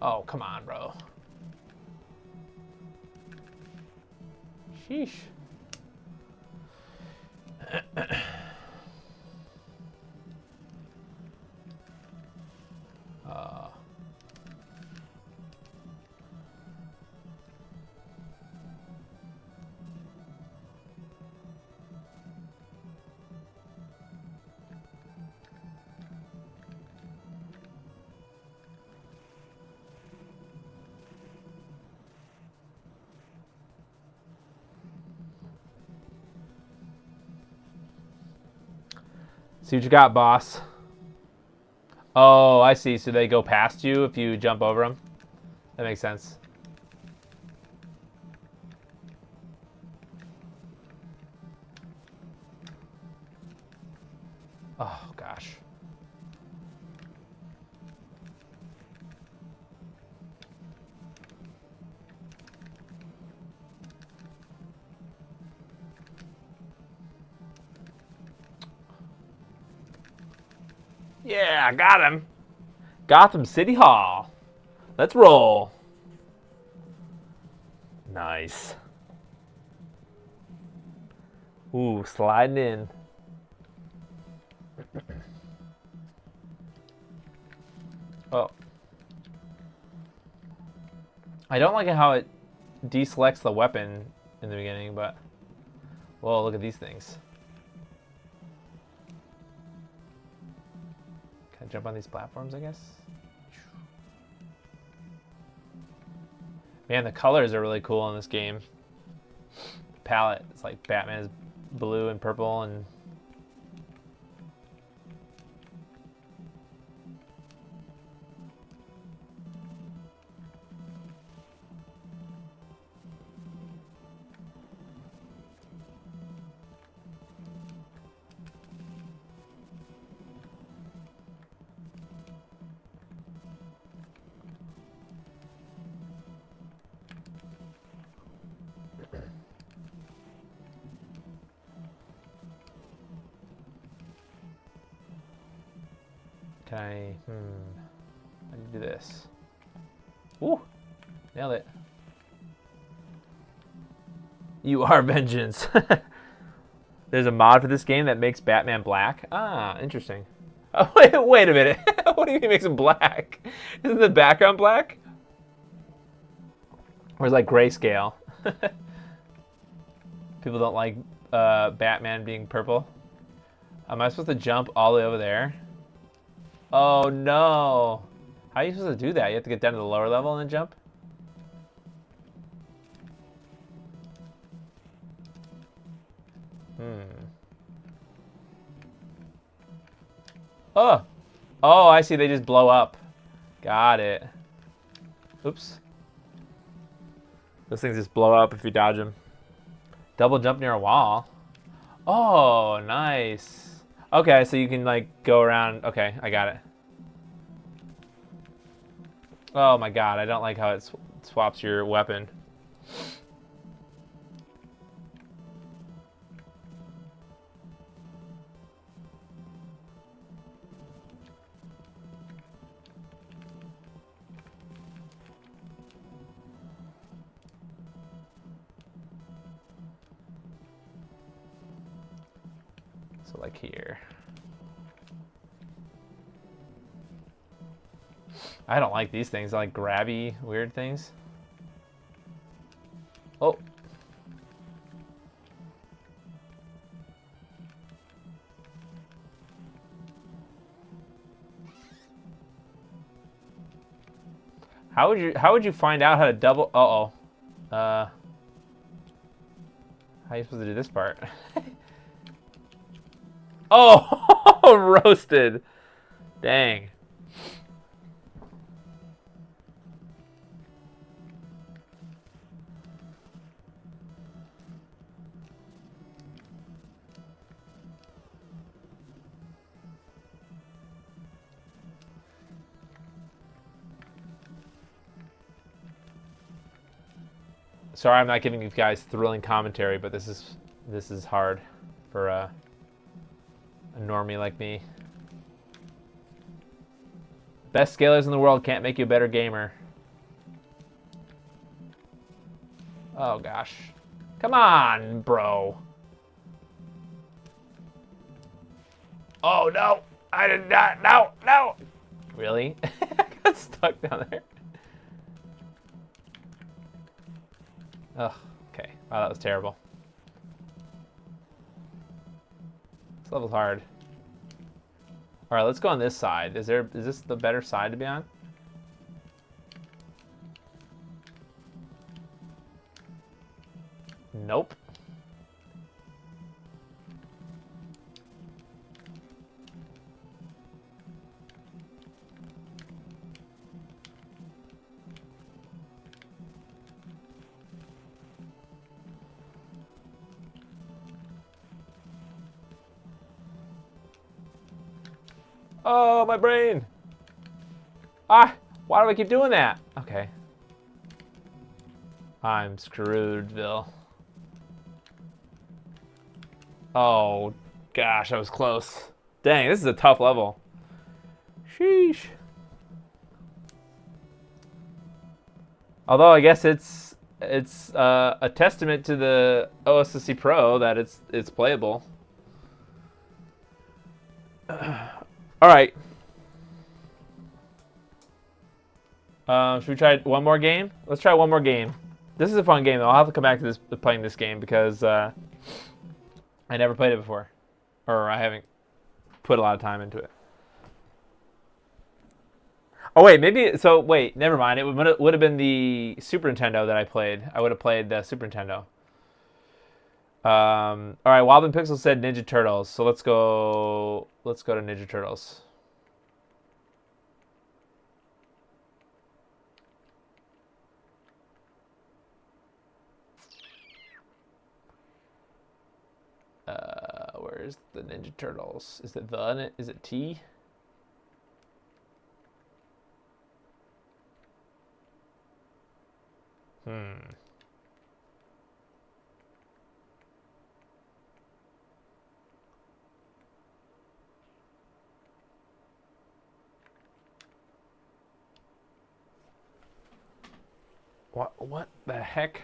A: Oh, come on, bro. Sheesh. See what you got, boss. Oh, I see. So they go past you if you jump over them. That makes sense. Oh, gosh. Yeah, I got him. Gotham City Hall. Let's roll. Nice. Ooh, sliding in. Oh. I don't like how it deselects the weapon in the beginning, but... Whoa, look at these things. Can I jump on these platforms, I guess? Man, the colors are really cool in this game. The palette, it's like Batman is blue and purple and... Can I, how do you do this? Ooh, nailed it. You are vengeance. There's a mod for this game that makes Batman black. Ah, interesting. Oh, wait a minute. What do you mean makes him black? Isn't the background black? Or is it like grayscale? People don't like Batman being purple. Am I supposed to jump all the way over there? Oh no! How are you supposed to do that? You have to get down to the lower level and then jump? Oh! Oh, I see. They just blow up. Got it. Oops. Those things just blow up if you dodge them. Double jump near a wall. Oh, nice. Okay, so you can like go around. Okay, I got it. Oh my god, I don't like how it swaps your weapon. So like here. I don't like these things. I like grabby, weird things. Oh. How would you find out how to double? Uh-oh. How are you supposed to do this part? Oh, roasted. Dang. Sorry, I'm not giving you guys thrilling commentary, but this is hard for a normie like me. Best scalers in the world can't make you a better gamer. Oh gosh. Come on, bro. Oh no! I did not. No, no. Really? I got stuck down there. Ugh. Okay. Wow, that was terrible. This level's hard. All right, let's go on this side. Is this the better side to be on? Nope. Oh, my brain. Ah, why do I keep doing that? Okay. I'm screwedville. Oh, gosh, I was close. Dang, this is a tough level. Sheesh. Although I guess it's a testament to the OSSC Pro that it's playable. All right. Should we try one more game? Let's try one more game. This is a fun game, though. I'll have to come back to playing this game because I never played it before, or I haven't put a lot of time into it. Oh wait, maybe so. Wait, never mind. It would have been the Super Nintendo that I played. I would have played the Super Nintendo. All right, Wobbin Pixel said Ninja Turtles, so let's go. Let's go to Ninja Turtles. Where's the Ninja Turtles? Is it the? Is it T? What the heck?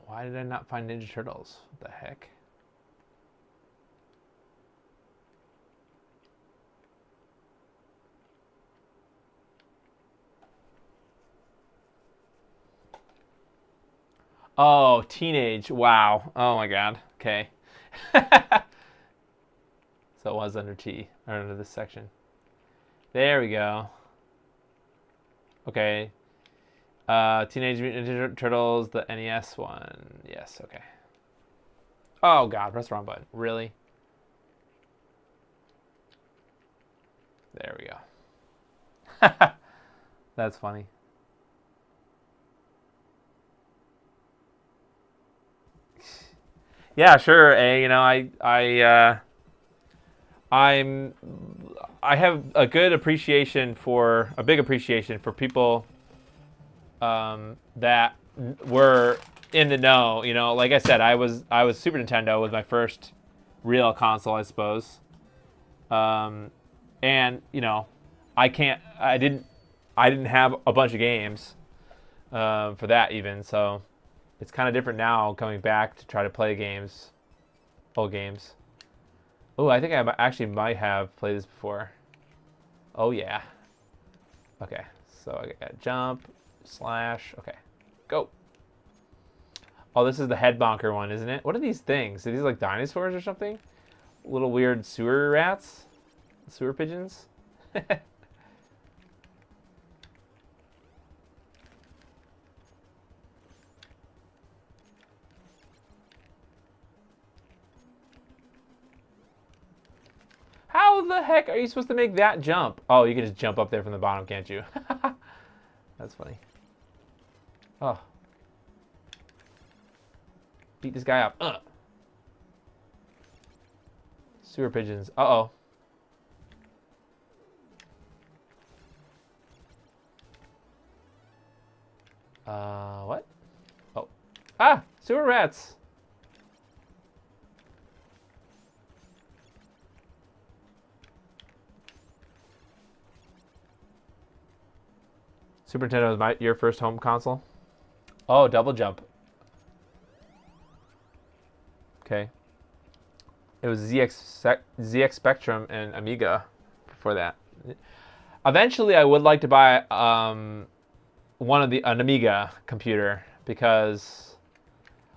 A: Why did I not find Ninja Turtles? What the heck? Oh, teenage. Wow. Oh my god. Okay. So it was under T, or under this section. There we go. Okay. Teenage Mutant Ninja Turtles, the NES one. Yes, okay. Oh god, press the wrong button. Really? There we go. That's funny. Yeah, sure. You know, I have a big appreciation for people that were in the know. You know, like I said, I was Super Nintendo was my first real console, I suppose. And you know, I didn't have a bunch of games for that even. So it's kind of different now coming back to try to play games, old games. Oh, I think I actually might have played this before. Oh yeah. Okay, so I got jump, slash. Okay, go. Oh, this is the head bonker one, isn't it? What are these things? Are these like dinosaurs or something? Little weird sewer rats? Sewer pigeons? How the heck are you supposed to make that jump? Oh, you can just jump up there from the bottom, can't you? That's funny. Oh. Beat this guy up. Sewer pigeons. Uh-oh. What? Oh. Ah! Sewer rats! Super Nintendo was your first home console? Oh, double jump. Okay. It was ZX Spectrum and Amiga before that. Eventually, I would like to buy an Amiga computer because,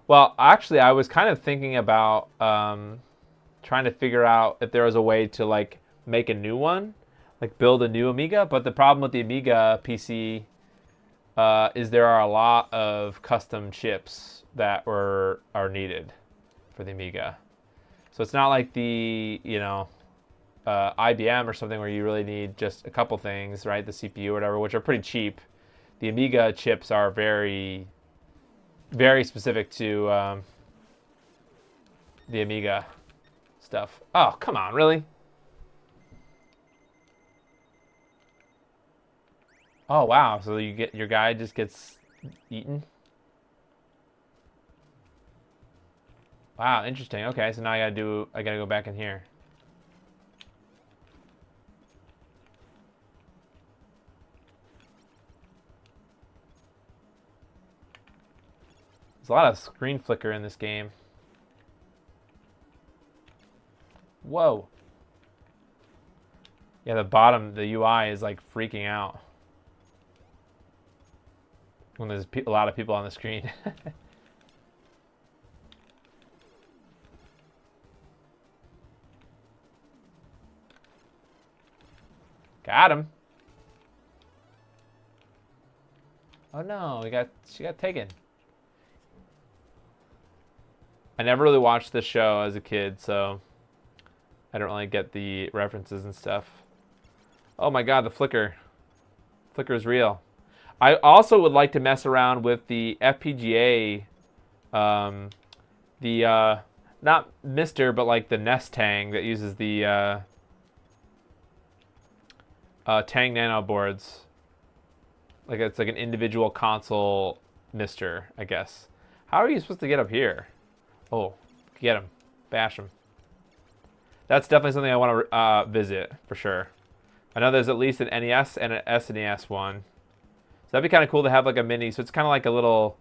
A: well, actually, I was kind of thinking about trying to figure out if there was a way to like make a new one, like build a new Amiga. But the problem with the Amiga PC is there are a lot of custom chips that are needed for the Amiga. So it's not like the, you know, IBM or something where you really need just a couple things, right? The CPU or whatever, which are pretty cheap. The Amiga chips are very, very specific to the Amiga stuff. Oh, come on, really? Oh, wow. So you get your guy just gets eaten? Wow, interesting. Okay, so now I gotta go back in here. There's a lot of screen flicker in this game. Whoa. Yeah, the UI is like freaking out when there's a lot of people on the screen. Got him. Oh no, she got taken. I never really watched this show as a kid, so I don't really get the references and stuff. Oh my god, the flicker. Flicker is real. I also would like to mess around with the FPGA, not Mister, but like the Nest Tang that uses the Tang Nano boards. Like it's like an individual console Mister, I guess. How are you supposed to get up here? Oh, get him. Bash him. That's definitely something I want to visit, for sure. I know there's at least an NES and an SNES one. So that'd be kind of cool to have like a mini. So it's kind of like a little...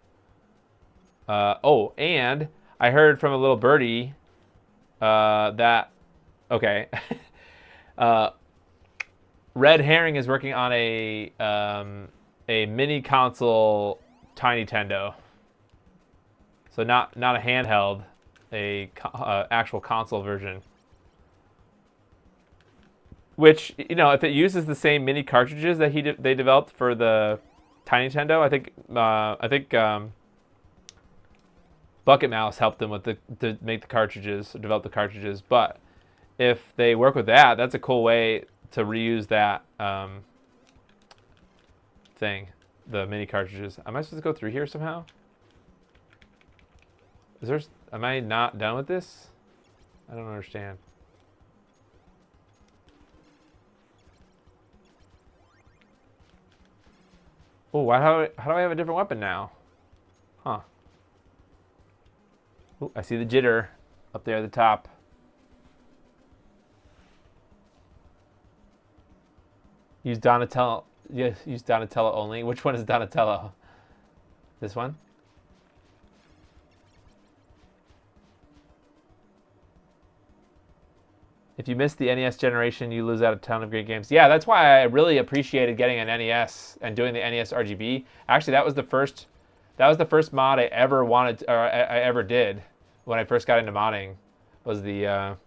A: oh, and I heard from a little birdie that... Okay. Red Herring is working on a mini console Tiny Tendo. So not a handheld, a actual console version. Which, you know, if it uses the same mini cartridges that they developed for the Tiny Nintendo, I think Bucket Mouse helped them with to make the cartridges, develop the cartridges. But if they work with that, that's a cool way to reuse that thing, the mini cartridges. Am I supposed to go through here somehow? Am I not done with this? I don't understand. Oh, how do I have a different weapon now? Huh. Ooh, I see the jitter up there at the top. Use Donatello. Yes, use Donatello only. Which one is Donatello? This one? If you miss the NES generation, you lose out a ton of great games. Yeah, that's why I really appreciated getting an NES and doing the NES RGB. Actually, that was the first mod I ever wanted, or I ever did when I first got into modding. Was the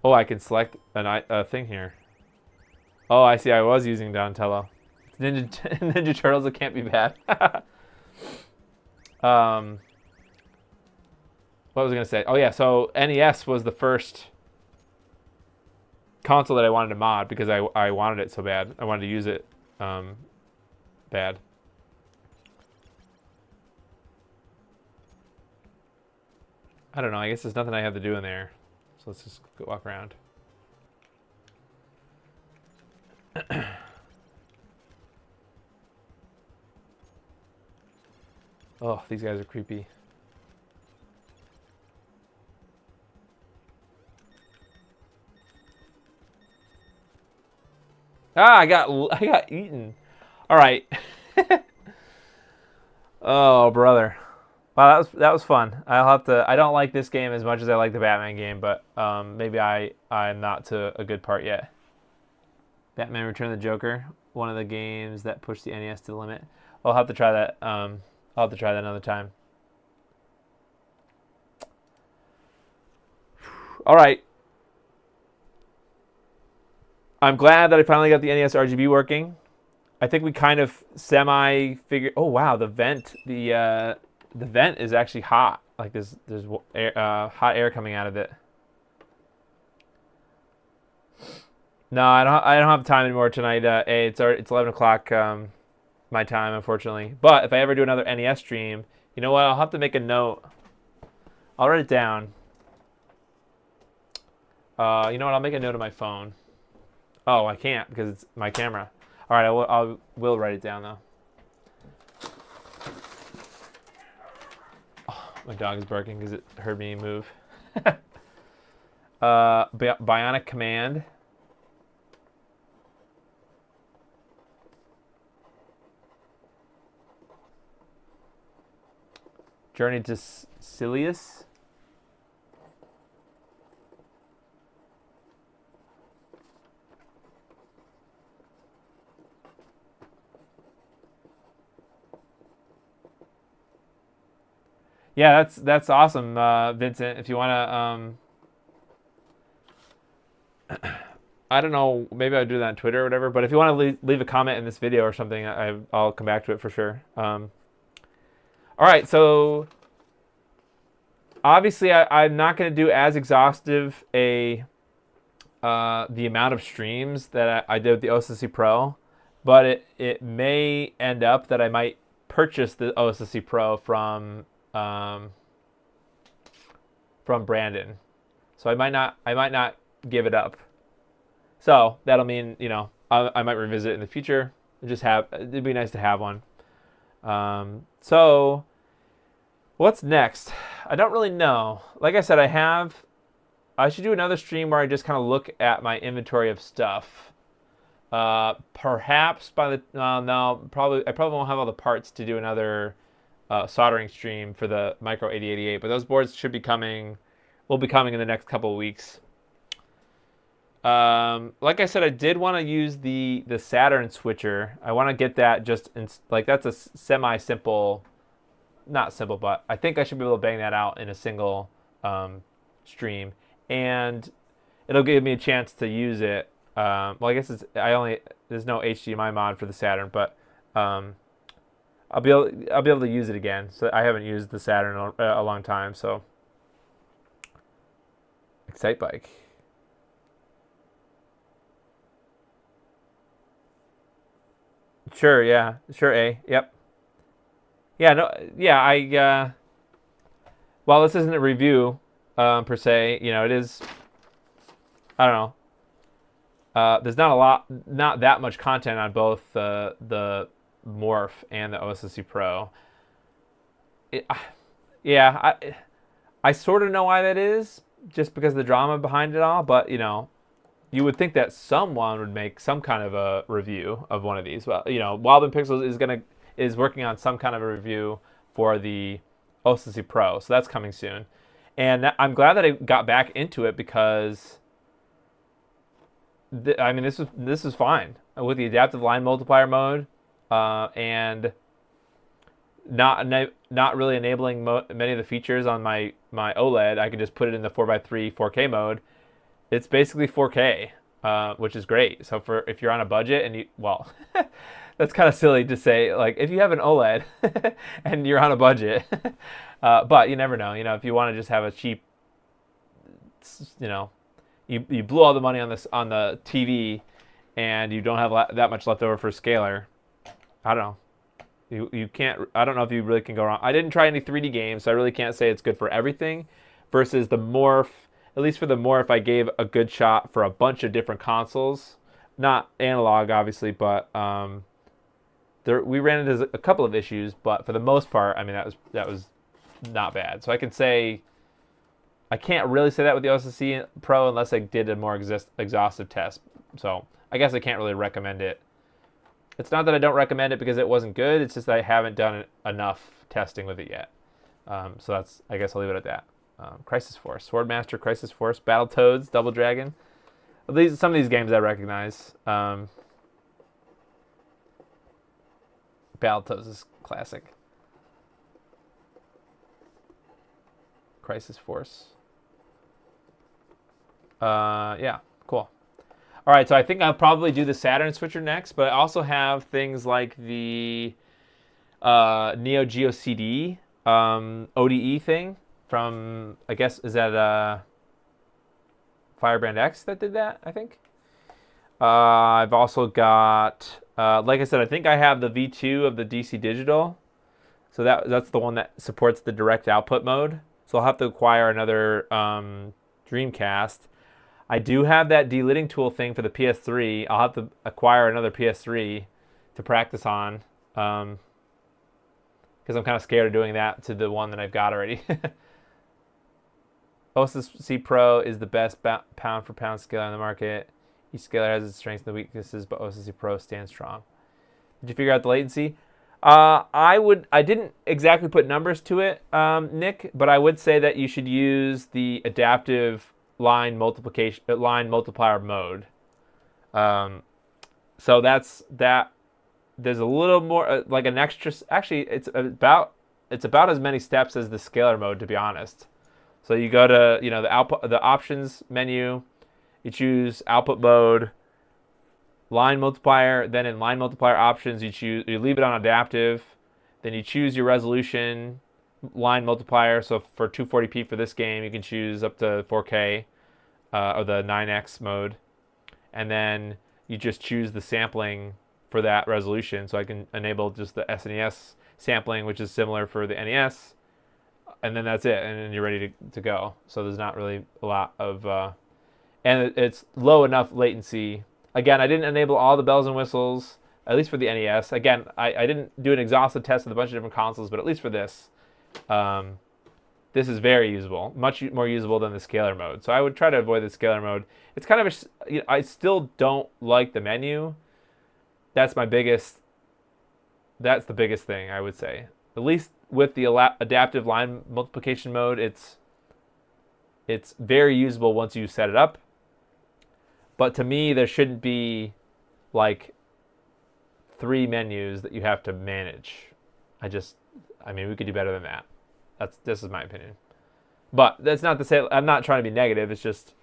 A: oh, I can select a thing here. Oh, I see. I was using Donatello. Ninja Turtles. It can't be bad. What was I going to say? Oh, yeah. So NES was the first console that I wanted to mod because I wanted it so bad. I wanted to use it bad. I don't know. I guess there's nothing I have to do in there. So let's just go walk around. Oh, these guys are creepy. Ah, I got eaten. All right. Oh, brother. Wow, that was fun. I don't like this game as much as I like the Batman game, but maybe I'm not to a good part yet. Batman Return of the Joker, one of the games that pushed the NES to the limit. I'll have to try that. I'll have to try that another time. All right. I'm glad that I finally got the NES RGB working. I think we kind of semi-figured... Oh, wow, the vent is actually hot. Like there's air, hot air coming out of it. No, I don't have time anymore tonight. It's 11 o'clock my time, unfortunately. But if I ever do another NES stream, you know what? I'll have to make a note I'll write it down. You know what? I'll make a note of my phone. Oh, I can't because it's my camera. All right, I will write it down though. Oh, my dog is barking because it heard me move. Bionic Command. Journey to Silius. Yeah, that's awesome, Vincent. If you want to, I don't know, maybe I'll do that on Twitter or whatever. But if you want to leave a comment in this video or something, I'll come back to it for sure. All right, so obviously I'm not going to do as exhaustive the amount of streams that I did with the OSSC Pro, but it may end up that I might purchase the OSSC Pro from Brandon, so I might not give it up. So that'll mean, you know, I might revisit it in the future. It'd be nice to have one. So what's next? I don't really know. Like I said, I should do another stream where I just kind of look at my inventory of stuff. Perhaps I probably won't have all the parts to do another soldering stream for the Micro 8088, but those boards will be coming in the next couple of weeks. Like I said, I did want to use the Saturn switcher. I want to get that that's a semi-simple, not simple, but I think I should be able to bang that out in a single stream, and it'll give me a chance to use it. Well, I guess there's no HDMI mod for the Saturn, but I'll be able to use it again. So I haven't used the Saturn in a long time. So Excite Bike. Sure, yeah. Sure, A. Yep. Yeah, no, yeah, well, this isn't a review, per se. You know, it is, I don't know. There's not that much content on both the Morph and the OSSC Pro. I sort of know why that is, just because of the drama behind it all, but, you know, you would think that someone would make some kind of a review of one of these. Well, you know, Wildman Pixels is working on some kind of a review for the OSSC Pro, so that's coming soon. And I'm glad that I got back into it because, I mean, this is fine with the adaptive line multiplier mode, and not really enabling many of the features on my OLED. I can just put it in the 4x3 4K mode. It's basically 4K, which is great. So if you're on a budget and that's kind of silly to say, like, if you have an OLED and you're on a budget, but you never know. You know, if you want to just have a cheap, you know, you blew all the money on the TV and you don't have that much left over for a scaler, I don't know. You can't. I don't know if you really can go wrong. I didn't try any 3D games, so I really can't say it's good for everything. Versus the Morph. At least for the Morph, I gave a good shot for a bunch of different consoles. Not analog, obviously, but we ran into a couple of issues. But for the most part, I mean, that was not bad. So I can say, I can't really say that with the OSSC Pro unless I did a more exhaustive test. So I guess I can't really recommend it. It's not that I don't recommend it because it wasn't good. It's just that I haven't done enough testing with it yet. So I guess I'll leave it at that. Crisis Force, Swordmaster, Crisis Force, Battletoads, Double Dragon. Some of these games I recognize. Battletoads is classic. Crisis Force. Yeah, cool. All right, so I think I'll probably do the Saturn switcher next, but I also have things like the Neo Geo CD ODE thing. From, I guess, is that Firebrand X that did that, I think? I've also got, like I said, I think I have the V2 of the DC Digital. So that's the one that supports the direct output mode. So I'll have to acquire another Dreamcast. I do have that delidding tool thing for the PS3. I'll have to acquire another PS3 to practice on, because I'm kind of scared of doing that to the one that I've got already. OSSC Pro is the best pound for pound scaler on the market. Each scaler has its strengths and weaknesses, but OSSC Pro stands strong. Did you figure out the latency? I didn't exactly put numbers to it, Nick, but I would say that you should use the adaptive line multiplier mode. So that's that. There's a little more like an extra. Actually, it's about as many steps as the scalar mode, to be honest. So you go to the options menu, you choose output mode, line multiplier. Then in line multiplier options, you leave it on adaptive. Then you choose your resolution, line multiplier. So for 240p for this game, you can choose up to 4K or the 9x mode, and then you just choose the sampling for that resolution. So I can enable just the SNES sampling, which is similar for the NES, and then that's it, and then you're ready to go. So there's not really a lot of, and it's low enough latency. Again, I didn't enable all the bells and whistles, at least for the NES. Again, I didn't do an exhaustive test with a bunch of different consoles, but at least for this, this is very usable, much more usable than the scalar mode. So I would try to avoid the scalar mode. It's kind of I still don't like the menu. That's the biggest thing, I would say. At least with the adaptive line multiplication mode, it's very usable once you set it up. But to me, there shouldn't be like 3 menus that you have to manage. I mean, we could do better than that. This is my opinion. But that's not to say I'm not trying to be negative. It's just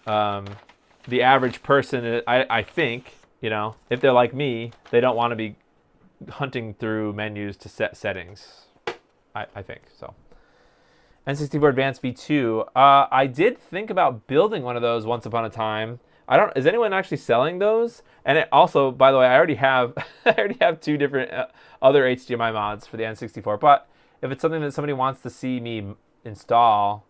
A: the average person, I think, if they're like me, they don't want to be hunting through menus to set settings. I think so. N64 Advanced V2. I did think about building one of those once upon a time. Is anyone actually selling those? And also, by the way, I already have 2 different other HDMI mods for the N64. But if it's something that somebody wants to see me install,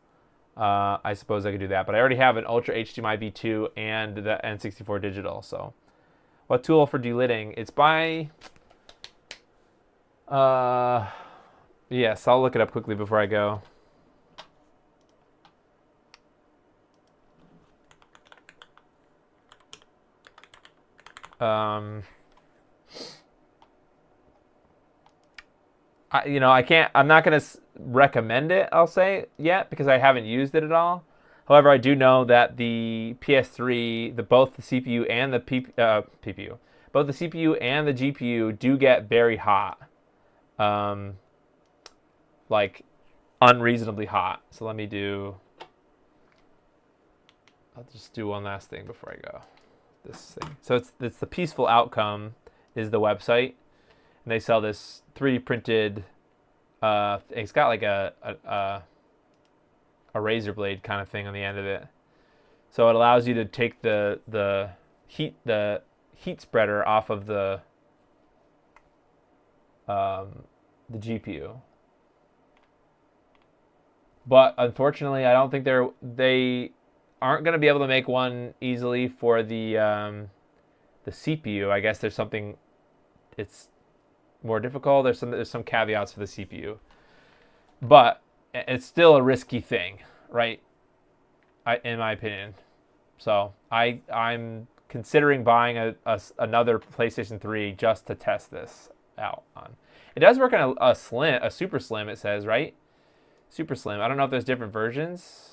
A: I suppose I could do that. But I already have an Ultra HDMI V2 and the N64 digital. So, what tool for delidding? It's by. Yes, I'll look it up quickly before I go. I'm not going to recommend it, I'll say, yet, because I haven't used it at all. However, I do know that the PS3, both the CPU and the PPU, both the CPU and the GPU do get very hot. Like unreasonably hot. So I'll just do one last thing before I go. This thing. So it's the Peaceful Outcome is the website, and they sell this 3D printed. It's got like a razor blade kind of thing on the end of it, so it allows you to take the heat spreader off of the GPU. But unfortunately, I don't think they aren't going to be able to make one easily for the CPU. I guess there's something. It's more difficult. There's some caveats for the CPU, but it's still a risky thing, right? In my opinion. So I'm considering buying another PlayStation 3 just to test this out on. It does work on a super slim. It says, right? Super slim. I don't know if there's different versions.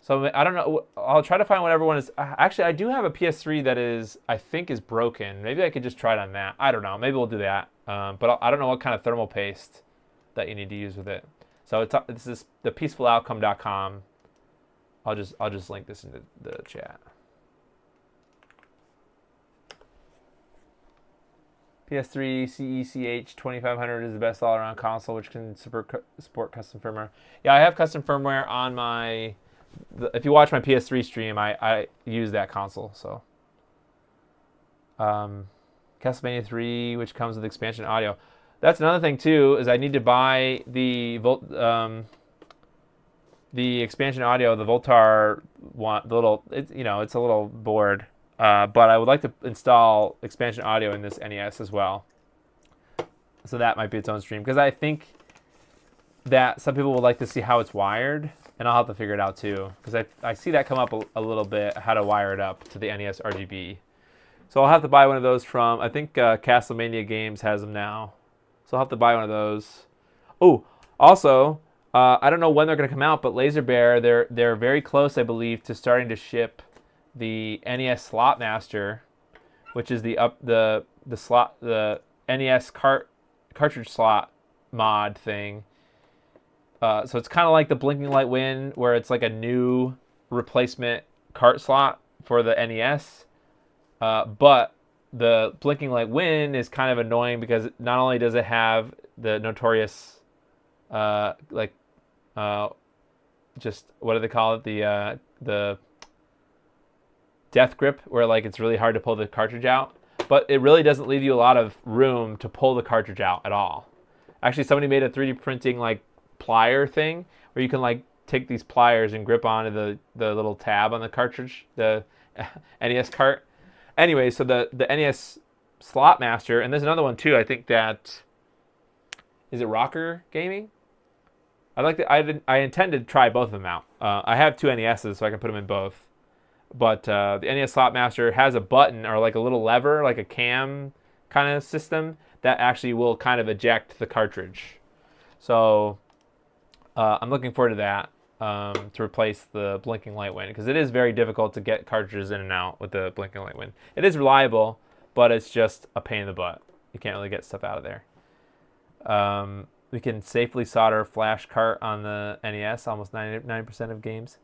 A: So I don't know. I'll try to find whatever one is. Actually, I do have a PS3 that I think is broken. Maybe I could just try it on that. I don't know. Maybe we'll do that. But I don't know what kind of thermal paste that you need to use with it. So this is the peacefuloutcome.com. I'll just link this into the chat. PS3 CECH 2500 is the best all-around console, which can support custom firmware. Yeah, I have custom firmware on my. If you watch my PS3 stream, I use that console. So, Castlevania 3, which comes with expansion audio. That's another thing too, is I need to buy the expansion audio, the Voltar one, the little, it's a little board, but I would like to install expansion audio in this NES as well. So that might be its own stream, because I think that some people would like to see how it's wired, and I'll have to figure it out too, because I see that come up a little bit, how to wire it up to the NES RGB. So I'll have to buy one of those from, I think Castlevania Games has them now. So I'll have to buy one of those. Oh, also, I don't know when they're going to come out, but Laser Bear, they're very close, I believe, to starting to ship the NES Slot Master, which is the NES cartridge slot mod thing. So it's kind of like the Blinking Light Win, where it's like a new replacement cart slot for the NES. But the Blinking Light Win is kind of annoying because not only does it have the notorious, just what do they call it? The death grip, where like it's really hard to pull the cartridge out, but it really doesn't leave you a lot of room to pull the cartridge out at all. Actually, somebody made a 3D printing like plier thing where you can like take these pliers and grip onto the little tab on the cartridge, the NES cart. Anyway, so the NES Slot Master, and there's another one too. I think that is it Rocker Gaming. I intend to try both of them out. I have two NESs, so I can put them in both. But the NES Slot Master has a button or like a little lever, like a cam kind of system that actually will kind of eject the cartridge. So I'm looking forward to that to replace the Blinking Light Win, because it is very difficult to get cartridges in and out with the Blinking Light Win. It is reliable, but it's just a pain in the butt. You can't really get stuff out of there. We can safely solder flash cart on the NES, almost 99% of games.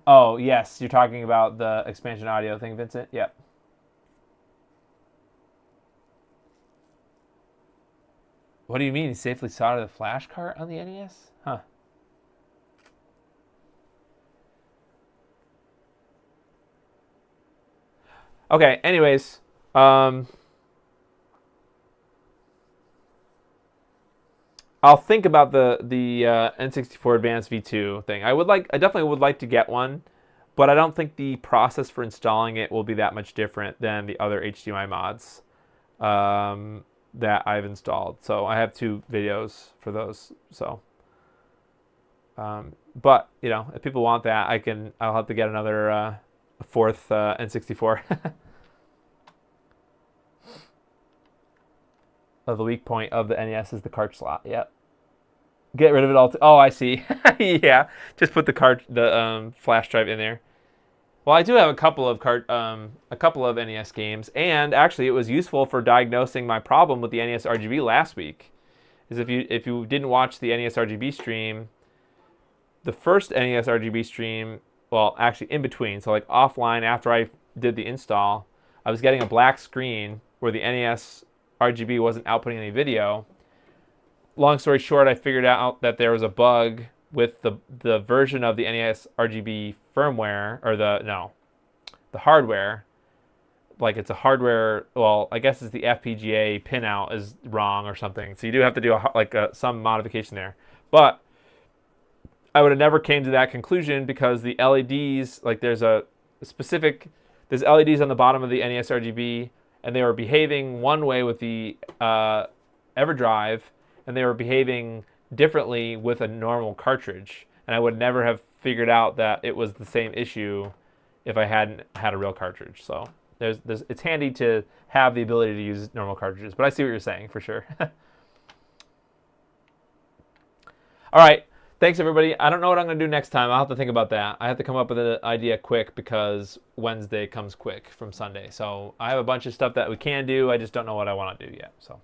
A: Oh, yes, you're talking about the expansion audio thing, Vincent? Yep. What do you mean, safely solder the flash cart on the NES? Huh. Okay, anyways, I'll think about the N64 Advanced V2 thing. I definitely would like to get one, but I don't think the process for installing it will be that much different than the other HDMI mods that I've installed. So I have two videos for those. So, but if people want that, I'll have to get another fourth N64. The weak point of the NES is the cart slot. Yep. Get rid of it all. Oh, I see. Yeah. Just put the flash drive in there. Well, I do have a couple of NES games, and actually, it was useful for diagnosing my problem with the NES RGB last week. Is if you didn't watch the NES RGB stream, the first NES RGB stream, well, actually in between, so like offline after I did the install, I was getting a black screen where the NES RGB wasn't outputting any video. Long story short, I figured out that there was a bug with the version of the NES RGB firmware, or the hardware. Like it's a hardware, well, I guess it's the FPGA pinout is wrong or something. So you do have to do some modification there. But I would have never came to that conclusion because the LEDs, like there's LEDs on the bottom of the NES RGB, and they were behaving one way with the EverDrive, and they were behaving differently with a normal cartridge. And I would never have figured out that it was the same issue if I hadn't had a real cartridge. So it's handy to have the ability to use normal cartridges. But I see what you're saying for sure. All right. Thanks, everybody. I don't know what I'm going to do next time. I'll have to think about that. I have to come up with an idea quick because Wednesday comes quick from Sunday. So I have a bunch of stuff that we can do. I just don't know what I want to do yet. So,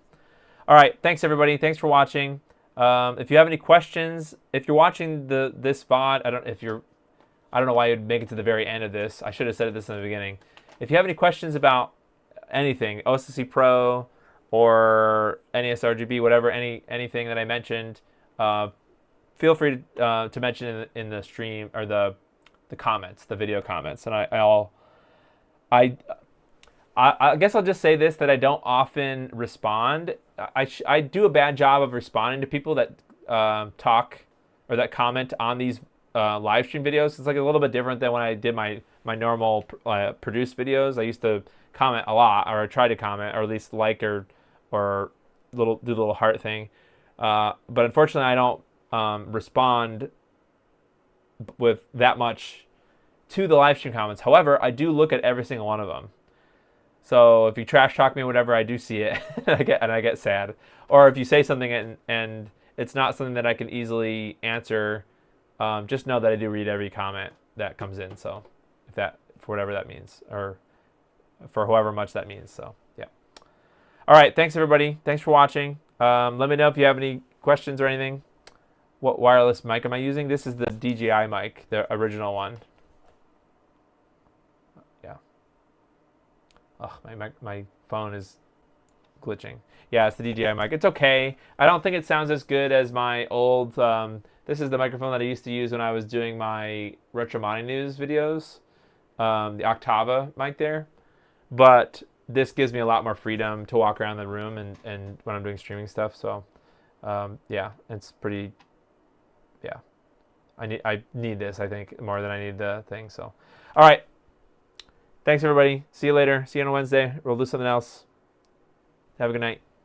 A: all right. Thanks, everybody. Thanks for watching. If you have any questions, if you're watching this VOD, I don't know why you'd make it to the very end of this. I should have said this in the beginning. If you have any questions about anything, OSSC Pro or NES RGB, whatever, anything that I mentioned, feel free to mention in the stream or the comments, the video comments, and I guess I'll just say this, that I don't often respond. I do a bad job of responding to people that talk or that comment on these live stream videos. It's like a little bit different than when I did my normal produced videos. I used to comment a lot, or I try to comment, or at least like or do the little heart thing. But unfortunately, I don't respond with that much to the live stream comments. However, I do look at every single one of them. So if you trash talk me or whatever, I do see it, and I get sad. Or if you say something and it's not something that I can easily answer, just know that I do read every comment that comes in. So if that, for whatever that means, or for however much that means. So yeah. All right. Thanks everybody. Thanks for watching. Let me know if you have any questions or anything. What wireless mic am I using? This is the DJI mic, the original one. Yeah. Oh, my phone is glitching. Yeah, it's the DJI mic. It's okay. I don't think it sounds as good as my old. This is the microphone that I used to use when I was doing my Retro Money News videos. The Octava mic there. But this gives me a lot more freedom to walk around the room and when I'm doing streaming stuff. So, yeah, it's pretty. Yeah, I need this, I think, more than I need the thing. So, all right. Thanks everybody. See you later. See you on Wednesday. We'll do something else. Have a good night.